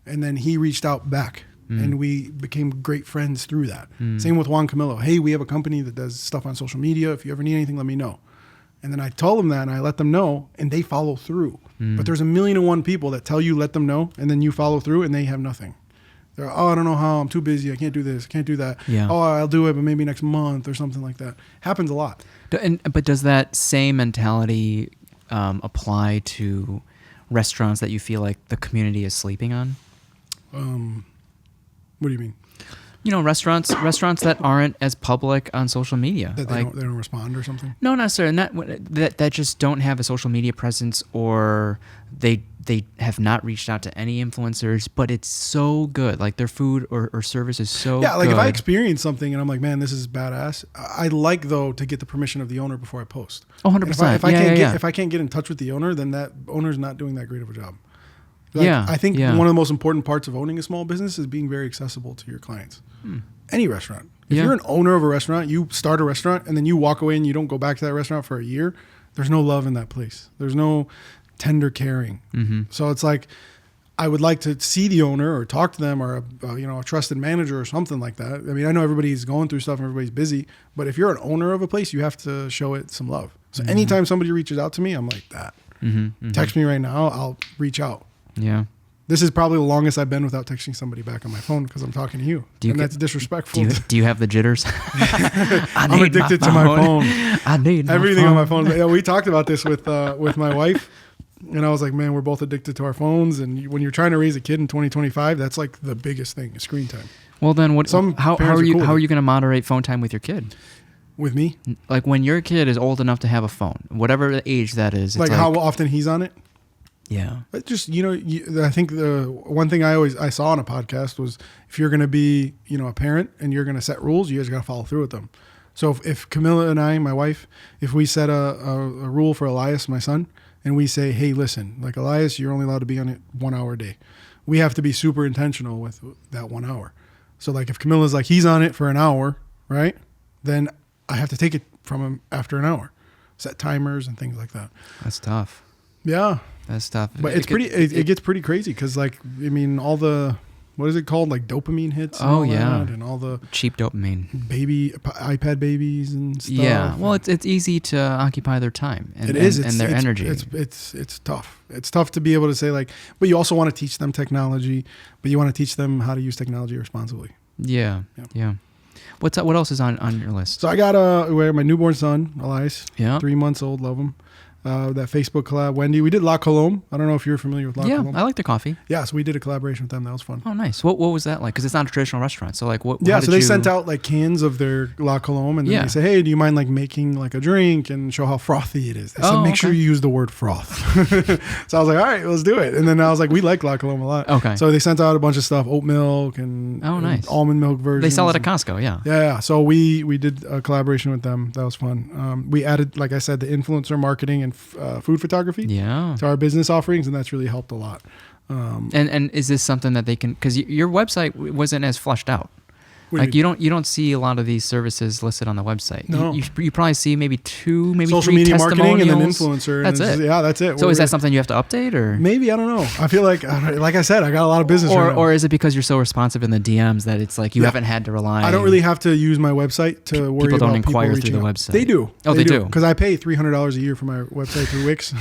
And then he reached out back and we became great friends through that. Same with Juan Camilo. Hey, we have a company that does stuff on social media. If you ever need anything, let me know. And then I told them that and I let them know and they follow through. But there's 1,000,001 people that tell you, let them know, and then you follow through and they have nothing. They're, oh, I don't know how, I'm too busy, I can't do this, I can't do that. Yeah. Oh, I'll do it, but maybe next month or something like that. Happens a lot. But does that same mentality apply to restaurants that you feel like the community is sleeping on? What do you mean? You know, restaurants that aren't as public on social media. That they don't respond or something? No, not necessarily. That just don't have a social media presence, or they have not reached out to any influencers, but it's so good. Like their food or service is so good. Yeah, like if I experience something and I'm like, man, this is badass, I like, though, to get the permission of the owner before I post. Oh, 100%. If I can't get in touch with the owner, then that owner's not doing that great of a job. Like, yeah. I think one of the most important parts of owning a small business is being very accessible to your clients. Any restaurant. If you're an owner of a restaurant, you start a restaurant and then you walk away and you don't go back to that restaurant for a year, there's no love in that place. There's no tender caring. So it's like, I would like to see the owner or talk to them, or a trusted manager or something like that. I mean, I know everybody's going through stuff and everybody's busy, but if you're an owner of a place, you have to show it some love. So anytime somebody reaches out to me, I'm like that. Text me right now, I'll reach out. Yeah. This is probably the longest I've been without texting somebody back on my phone because I'm talking to you. And that's disrespectful. Do you have the jitters? I'm addicted to my phone. I need everything on my phone. Yeah, we talked about this with my wife, and I was like, man, we're both addicted to our phones. And when you're trying to raise a kid in 2025, that's like the biggest thing, is screen time. Well, then how are you going to moderate phone time with your kid? With me? Like when your kid is old enough to have a phone, whatever age that is. Like how often he's on it? Yeah. But just, I think the one thing I saw on a podcast was, if you're going to be, a parent and you're going to set rules, you guys got to follow through with them. So if Camilla and I, my wife, if we set a rule for Elias, my son, and we say, hey, listen, like Elias, you're only allowed to be on it 1 hour a day. We have to be super intentional with that 1 hour. So like if Camilla's like, he's on it for an hour, right? Then I have to take it from him after an hour. Set timers and things like that. That's tough. Yeah. That's tough. But it gets pretty crazy because, like, I mean, all the, what is it called? Like dopamine hits. And all that, and all the cheap dopamine. iPad babies and stuff. Yeah. Well, it's easy to occupy their time and their energy. It's tough. It's tough to be able to say, like, but you also want to teach them technology, but you want to teach them how to use technology responsibly. Yeah. What else is on your list? So I got my newborn son, Elias. 3 months old, love him. that Facebook collab, Wendy. We did La Colombe. I don't know if you're familiar with La Colombe. Yeah, I like the coffee. Yeah, so we did a collaboration with them. That was fun. Oh, nice. What was that like? Because it's not a traditional restaurant. So like what? Yeah, so they sent out like cans of their La Colombe, and then they say, hey, do you mind like making like a drink and show how frothy it is? They said, make sure you use the word froth. So I was like, all right, let's do it. And then I was like, we like La Colombe a lot. Okay. So they sent out a bunch of stuff, oat milk and, nice. almond milk versions. They sell it at Costco, yeah. Yeah. So we did a collaboration with them. That was fun. We added, like I said, the influencer marketing and food photography to our business offerings, and that's really helped a lot. And is this something that they can, because your website wasn't as fleshed out. Like you don't see a lot of these services listed on the website. No. You probably see maybe social three media marketing and then testimonials. influencer. That's it. Yeah, that's it. So is that something you have to update or? Maybe, I don't know. I feel like I said, I got a lot of business right now. Or is it because you're so responsive in the DMs that it's like you haven't had to rely? I don't really have to use my website to worry people about don't inquire people through the out. website. They do. Oh, they do. Because I pay $300 a year for my website through Wix.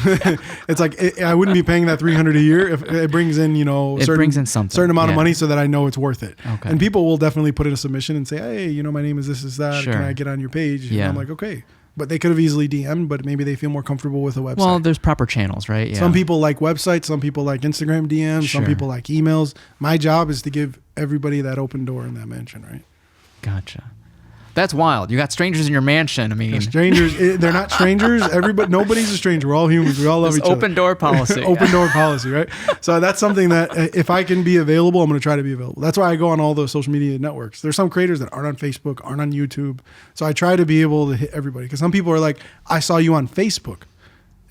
It's like I wouldn't be paying that $300 a year if it brings in certain amount of money so that I know it's worth it. Okay. And people will definitely put in a submission and say, hey, my name is this, that. Sure. Can I get on your page? And I'm like, okay. But they could have easily DM'd, but maybe they feel more comfortable with a website. Well, there's proper channels, right? Yeah. Some people like websites. Some people like Instagram DMs. Sure. Some people like emails. My job is to give everybody that open door in that mansion, right? Gotcha. That's wild. You got strangers in your mansion. I mean, they're strangers. They're not strangers. Nobody's a stranger. We're all humans. We all love each other. Open door policy. Open door policy, right? So that's something that if I can be available, I'm going to try to be available. That's why I go on all those social media networks. There's some creators that aren't on Facebook, aren't on YouTube. So I try to be able to hit everybody, because some people are like, I saw you on Facebook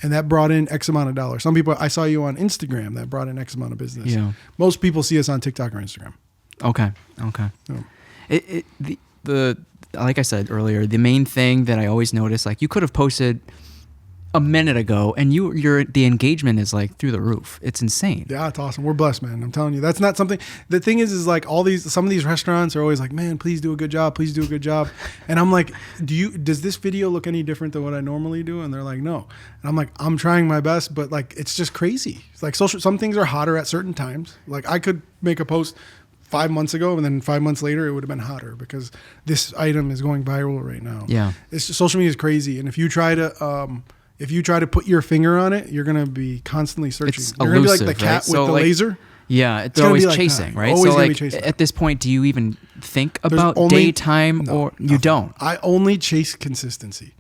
and that brought in X amount of dollars. Some people, I saw you on Instagram, that brought in X amount of business. Yeah. Most people see us on TikTok or Instagram. Okay. Yeah. Like I said earlier, the main thing that I always notice, like you could have posted a minute ago and the engagement is like through the roof. It's insane. Yeah, it's awesome. We're blessed, man. I'm telling you, that's not something. The thing is like some of these restaurants are always like, man, please do a good job. Please do a good job. And I'm like, does this video look any different than what I normally do? And they're like, no. And I'm like, I'm trying my best, but like, it's just crazy. It's like some things are hotter at certain times. Like I could make a post 5 months ago, and then 5 months later, it would have been hotter because this item is going viral right now. Yeah. Social media is crazy. And if you try to put your finger on it, you're going to be constantly searching. It's you're going to be like the cat with the laser. Yeah, it's always chasing, right? Always so like chasing. At this point, do you even think about daytime or you don't? I only chase consistency.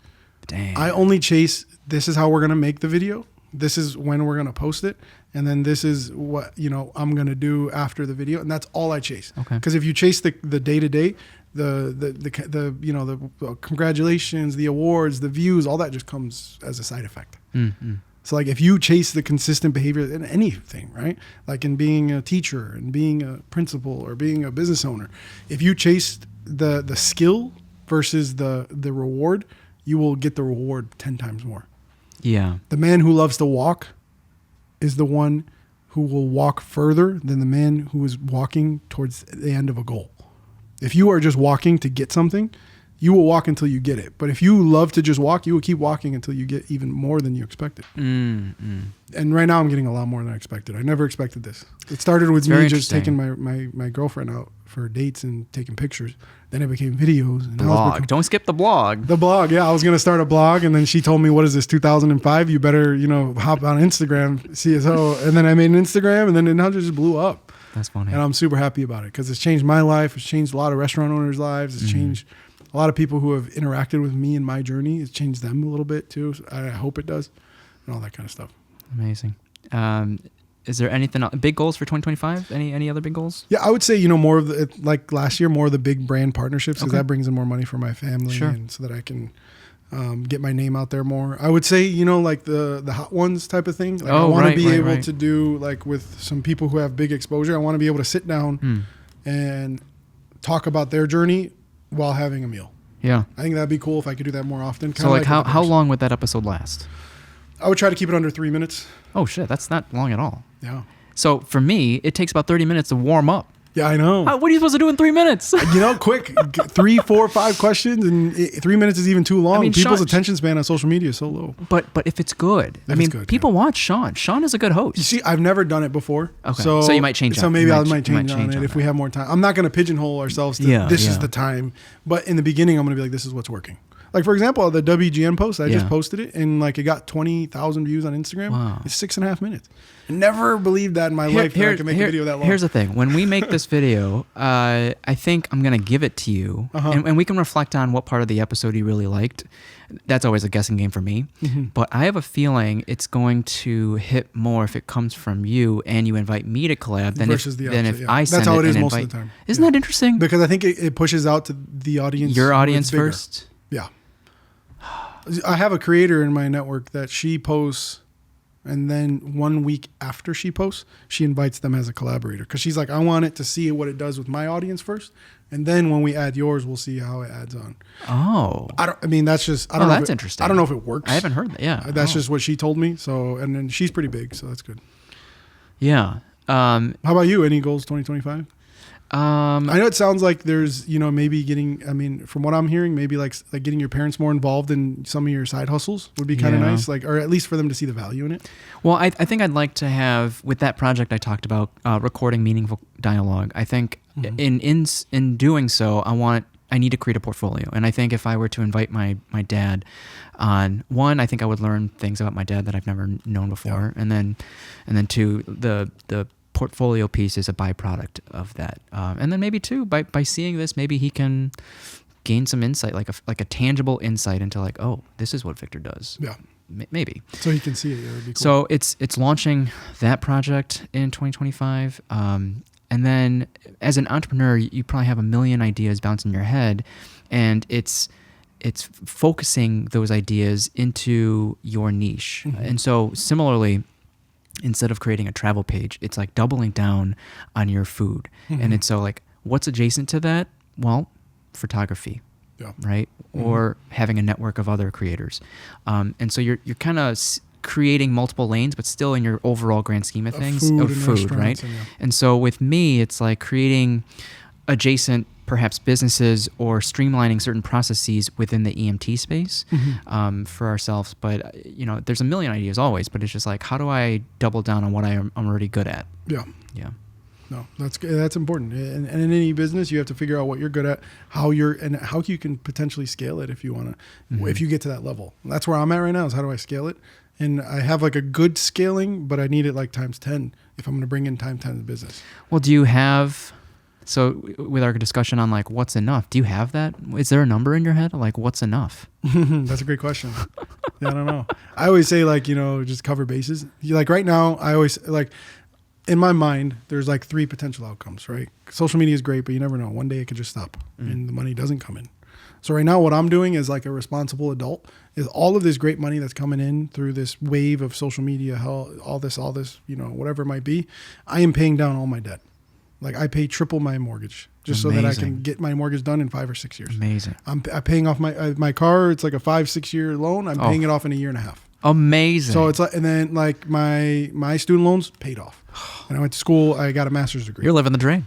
Dang. I only chase, this is how we're going to make the video. This is when we're going to post it. And then this is what, I'm going to do after the video. And that's all I chase. Okay. Because if you chase the day-to-day, the congratulations, the awards, the views, all that just comes as a side effect. Mm-hmm. So like if you chase the consistent behavior in anything, right? Like in being a teacher and being a principal or being a business owner, if you chase the skill versus the reward, you will get the reward 10 times more. Yeah. The man who loves to walk is the one who will walk further than the man who is walking towards the end of a goal. If you are just walking to get something, you will walk until you get it. But if you love to just walk, you will keep walking until you get even more than you expected. Mm-hmm. And right now I'm getting a lot more than I expected. I never expected this. It started with me just taking my girlfriend out for dates and taking pictures. Then it became videos. And blog. Don't skip the blog. The blog. Yeah, I was going to start a blog. And then she told me, what is this, 2005? You better, hop on Instagram, CSO. And then I made an Instagram, and then it now just blew up. That's funny. And I'm super happy about it because it's changed my life. It's changed a lot of restaurant owners' lives. It's changed a lot of people who have interacted with me in my journey. It's changed them a little bit too. So I hope it does, and all that kind of stuff. Amazing. Is there anything big goals for 2025? Any other big goals? Yeah, I would say more of the, like last year, more of the big brand partnerships, because that brings in more money for my family, and so that I can get my name out there more. I would say like the hot ones type of thing. Like I want to be able to do like with some people who have big exposure. I want to be able to sit down and talk about their journey while having a meal. Yeah, I think that'd be cool if I could do that more often. So like how long would that episode last? I would try to keep it under 3 minutes. Oh shit, that's not long at all. Yeah. So for me, it takes about 30 minutes to warm up. Yeah, I know. What are you supposed to do in 3 minutes? Quick, 3, 4, 5 questions, and 3 minutes is even too long. I mean, people's attention span on social media is so low. But if it's good, people watch Sean. Sean is a good host. You see, I've never done it before. Okay. So you might change. So maybe I might change on it if we have more time. I'm not going to pigeonhole ourselves to this is the time. But in the beginning, I'm going to be like, this is what's working. Like, for example, the WGN post, I just posted it and like it got 20,000 views on Instagram. Wow. It's 6.5 minutes. I never believed that in my life that I could make a video that long. Here's the thing. When we make this video, I think I'm going to give it to you and we can reflect on what part of the episode you really liked. That's always a guessing game for me. Mm-hmm. But I have a feeling it's going to hit more if it comes from you and you invite me to collab than if I send it. That's how it is most of the time. Isn't that interesting? Because I think it pushes out to the audience. Your audience first? Yeah. I have a creator in my network that she posts, and then 1 week after she posts, she invites them as a collaborator because she's like, I want it to see what it does with my audience first, and then when we add yours, we'll see how it adds on. Oh, that's just. I don't know. That's interesting. I don't know if it works. I haven't heard that. Yeah, that's just what she told me. So, and then she's pretty big, so that's good. Yeah. How about you? Any goals 2025? I know it sounds like there's, maybe from what I'm hearing, maybe like getting your parents more involved in some of your side hustles would be kind of nice, or at least for them to see the value in it. Well, I think I'd like to have, with that project I talked about, recording meaningful dialogue. I think in doing so, I need to create a portfolio. And I think if I were to invite my dad on, one, I think I would learn things about my dad that I've never known before. Yeah. And then two, the portfolio piece is a byproduct of that. And then maybe two, by seeing this, maybe he can gain some insight, like a tangible insight into like, oh, this is what Victor does. Yeah. Maybe. So he can see it. Yeah, that'd be cool. So it's launching that project in 2025. And then as an entrepreneur, you probably have a million ideas bouncing in your head, and it's focusing those ideas into your niche. Mm-hmm. And so similarly, instead of creating a travel page, it's like doubling down on your food. Mm-hmm. And it's so like, what's adjacent to that? Well, photography, right? Mm-hmm. Or having a network of other creators. And so you're kind of creating multiple lanes, but still in your overall grand scheme of things, food, right? And so with me, it's like creating adjacent perhaps businesses or streamlining certain processes within the EMT space for ourselves. But, there's a million ideas always, but it's just like, how do I double down on what I'm already good at? Yeah. Yeah. No, that's important. And in any business, you have to figure out what you're good at, how you can potentially scale it if you want to, if you get to that level. And that's where I'm at right now is how do I scale it? And I have like a good scaling, but I need it like times 10 if I'm going to bring in time 10 to the business. Well, do you have... So with our discussion on like what's enough, do you have that? Is there a number in your head? Like what's enough? That's a great question. Yeah, I don't know. I always say like, just cover bases. Like right now, I always like in my mind, there's like 3 potential outcomes, right? Social media is great, but you never know. One day it could just stop and the money doesn't come in. So right now what I'm doing is like a responsible adult is all of this great money that's coming in through this wave of social media, all this, whatever it might be. I am paying down all my debt. Like I pay triple my mortgage just so that I can get my mortgage done in 5 or 6 years. Amazing. I'm paying off my car. It's like a 5-6 year loan. I'm paying it off in a year and a half. Amazing. So it's like, and then like my student loans paid off. And I went to school. I got a master's degree. You're living the dream.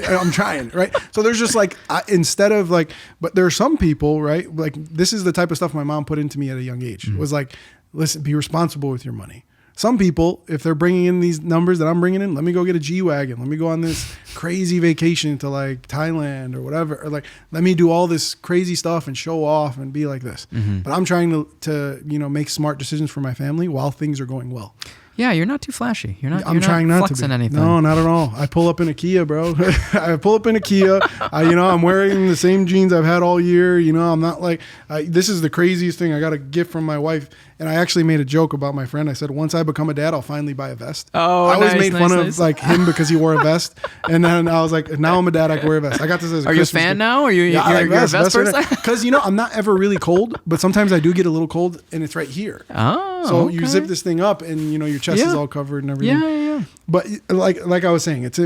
I'm trying, right? So there's just like, instead of like, but there are some people, right? Like this is the type of stuff my mom put into me at a young age. Was like, listen, be responsible with your money. Some people, if they're bringing in these numbers that I'm bringing in, let me go get a G-Wagon. Let me go on this crazy vacation to like Thailand or whatever. Or like, let me do all this crazy stuff and show off and be like this. But I'm trying to make smart decisions for my family while things are going well. Yeah, you're not too flashy. I'm trying not to be. Anything. No, not at all. I pull up in a Kia, bro. I pull up in a Kia. I'm wearing the same jeans I've had all year. I'm not like, this is the craziest thing. I got a gift from my wife. And I actually made a joke about my friend. I said, once I become a dad, I'll finally buy a vest. Oh, I always made fun of like him because he wore a vest. And then I was like, now I'm a dad, I can wear a vest. I got this as a Are Christmas you a fan gift. now? Are you're a vest person? Because, I'm not ever really cold, but sometimes I do get a little cold and it's right here. Oh, so you zip this thing up and, your chest is all covered and everything. Yeah. But like I was saying, it's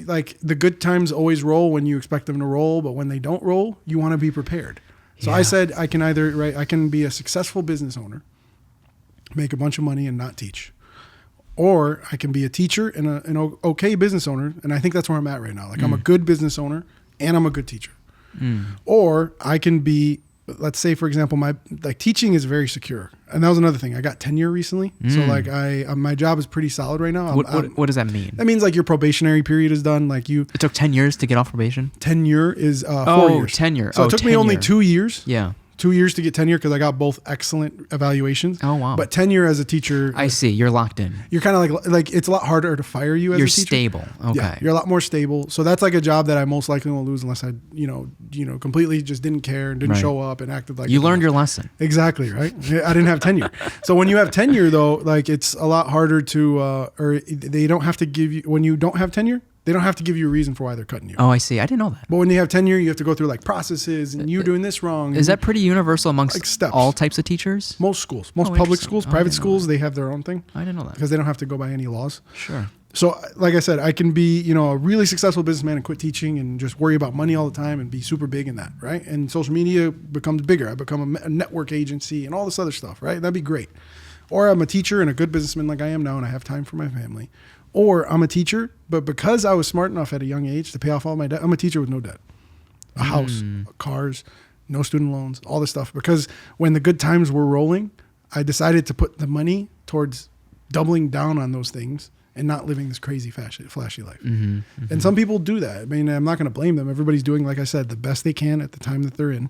like the good times always roll when you expect them to roll. But when they don't roll, you want to be prepared. So I said I can be a successful business owner, make a bunch of money and not teach. Or I can be a teacher and an okay business owner. And I think that's where I'm at right now. Like I'm a good business owner and I'm a good teacher. Or I can be, let's say, for example, my teaching is very secure. And that was another thing. I got tenure recently. So like my job is pretty solid right now. What does that mean? That means like your probationary period is done. Like it took 10 years to get off probation? Tenure is 4 years. Tenure. So it took me only 2 years. Yeah. 2 years to get tenure because I got both excellent evaluations. Oh, wow. But tenure as a teacher, I see. You're locked in. You're kind of like it's a lot harder to fire you as a teacher. You're stable. Okay. Yeah, you're a lot more stable. So that's like a job that I most likely won't lose unless I, completely just didn't care and didn't show up and acted like you learned your lesson. Exactly, right? I didn't have tenure. So when you have tenure though, like it's a lot harder to or they don't have to give you when you don't have tenure, they don't have to give you a reason for why they're cutting you. Oh, I see. I didn't know that. But when you have tenure, you have to go through like processes and you doing this wrong. Is that pretty universal amongst like steps. all types of teachers? Most schools, most public schools, private schools, they have their own thing. I didn't know that. Because they don't have to go by any laws. Sure. So like I said, I can be, a really successful businessman and quit teaching and just worry about money all the time and be super big in that, right? And social media becomes bigger. I become a network agency and all this other stuff, right? That'd be great. Or I'm a teacher and a good businessman like I am now and I have time for my family. Or I'm a teacher, but because I was smart enough at a young age to pay off all my debt, I'm a teacher with no debt. A house, cars, no student loans, all this stuff. Because when the good times were rolling, I decided to put the money towards doubling down on those things and not living this crazy flashy life. And some people do that. I mean, I'm not going to blame them. Everybody's doing, like I said, the best they can at the time that they're in.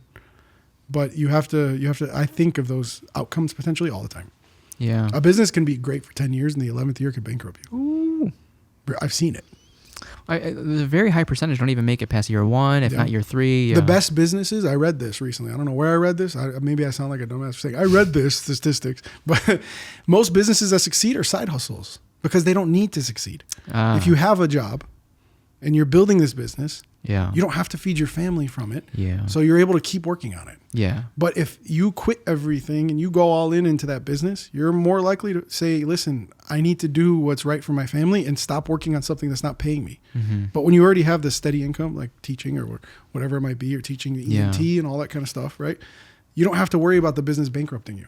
But you have to, I think of those outcomes potentially all the time. Yeah. A business can be great for 10 years and the 11th year could bankrupt you. Ooh. I've seen it. The very high percentage don't even make it past year 1, if not year 3. The best businesses, I read this recently. I don't know where I read this. Maybe I sound like a dumbass saying, I read this statistics. But most businesses that succeed are side hustles because they don't need to succeed. If you have a job and you're building this business, you don't have to feed your family from it. So you're able to keep working on it. But if you quit everything and you go all into that business, you're more likely to say, listen, I need to do what's right for my family and stop working on something that's not paying me. But when you already have this steady income, like teaching or whatever it might be, or teaching the EMT and all that kind of stuff, right? You don't have to worry about the business bankrupting you.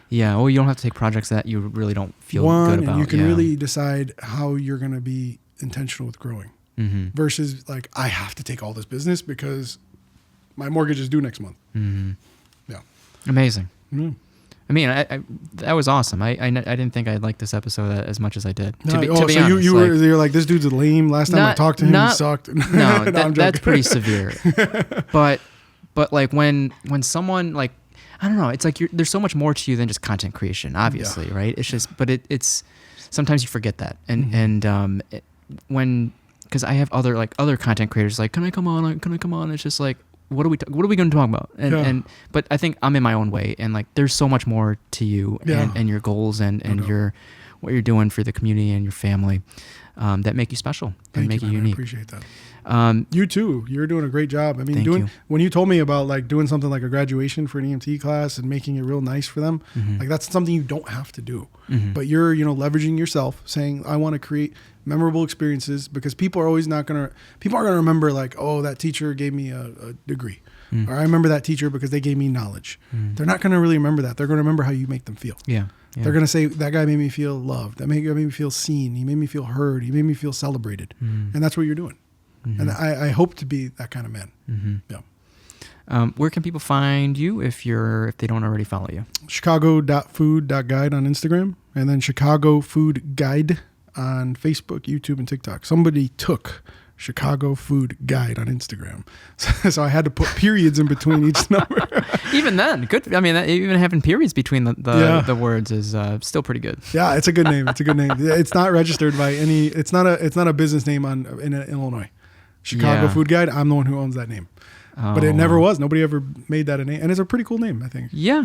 Yeah, well, you don't have to take projects that you really don't feel good about. And you can really decide how you're going to be intentional with growing. Versus like, I have to take all this business because my mortgage is due next month. Yeah. Amazing. I mean, that was awesome. I didn't think I'd like this episode as much as I did. To be honest, you're like, this dude's lame. Last time I talked to him, he sucked. No, that's pretty severe. But like when someone like, I don't know, it's like there's so much more to you than just content creation, obviously, right? It's just, but it's sometimes you forget that, because I have other content creators like, can I come on? It's just like, what are we going to talk about? But I think I'm in my own way, and like there's so much more to you and your goals and what you're doing for the community and your family that make you special and make you unique. I appreciate that. You too. You're doing a great job. I mean, when you told me about like doing something like a graduation for an EMT class and making it real nice for them, like that's something you don't have to do. But you're, leveraging yourself, saying, I want to create memorable experiences, because people aren't going to remember like, oh, that teacher gave me a degree. Or I remember that teacher because they gave me knowledge. They're not going to really remember that. They're going to remember how you make them feel. They're going to say, that guy made me feel loved. That made me feel seen. He made me feel heard. He made me feel celebrated. And that's what you're doing. And I hope to be that kind of man. Where can people find you if they don't already follow you? Chicago.food.guide on Instagram, and then Chicago Food Guide on Facebook, YouTube, and TikTok. Somebody took Chicago Food Guide on Instagram, so I had to put periods in between each number. Even then, good. I mean, even having periods between the words is still pretty good. Yeah, it's a good name. It's not registered by any. It's not a business name in Illinois. Chicago Food Guide. I'm the one who owns that name. But it never was. Nobody ever made that a name. And it's a pretty cool name, I think. Yeah.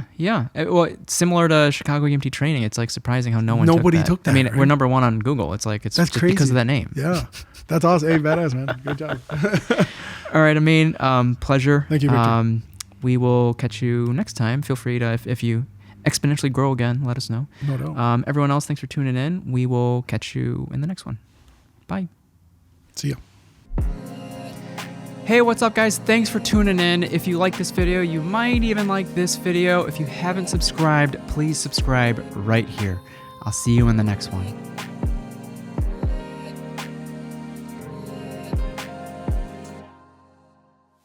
Well, similar to Chicago EMT Training, it's like surprising how nobody took that. I mean, right? We're number 1 on Google. It's like, that's crazy because of that name. Yeah. That's awesome. Hey, badass, man. Good job. All right, Amin. Pleasure. Thank you, Victor. We will catch you next time. Feel free to, if you exponentially grow again, let us know. No doubt. Everyone else, thanks for tuning in. We will catch you in the next one. Bye. See ya. Hey, what's up, guys? Thanks for tuning in. If you like this video, you might even like this video. If you haven't subscribed, please subscribe right here. I'll see you in the next one.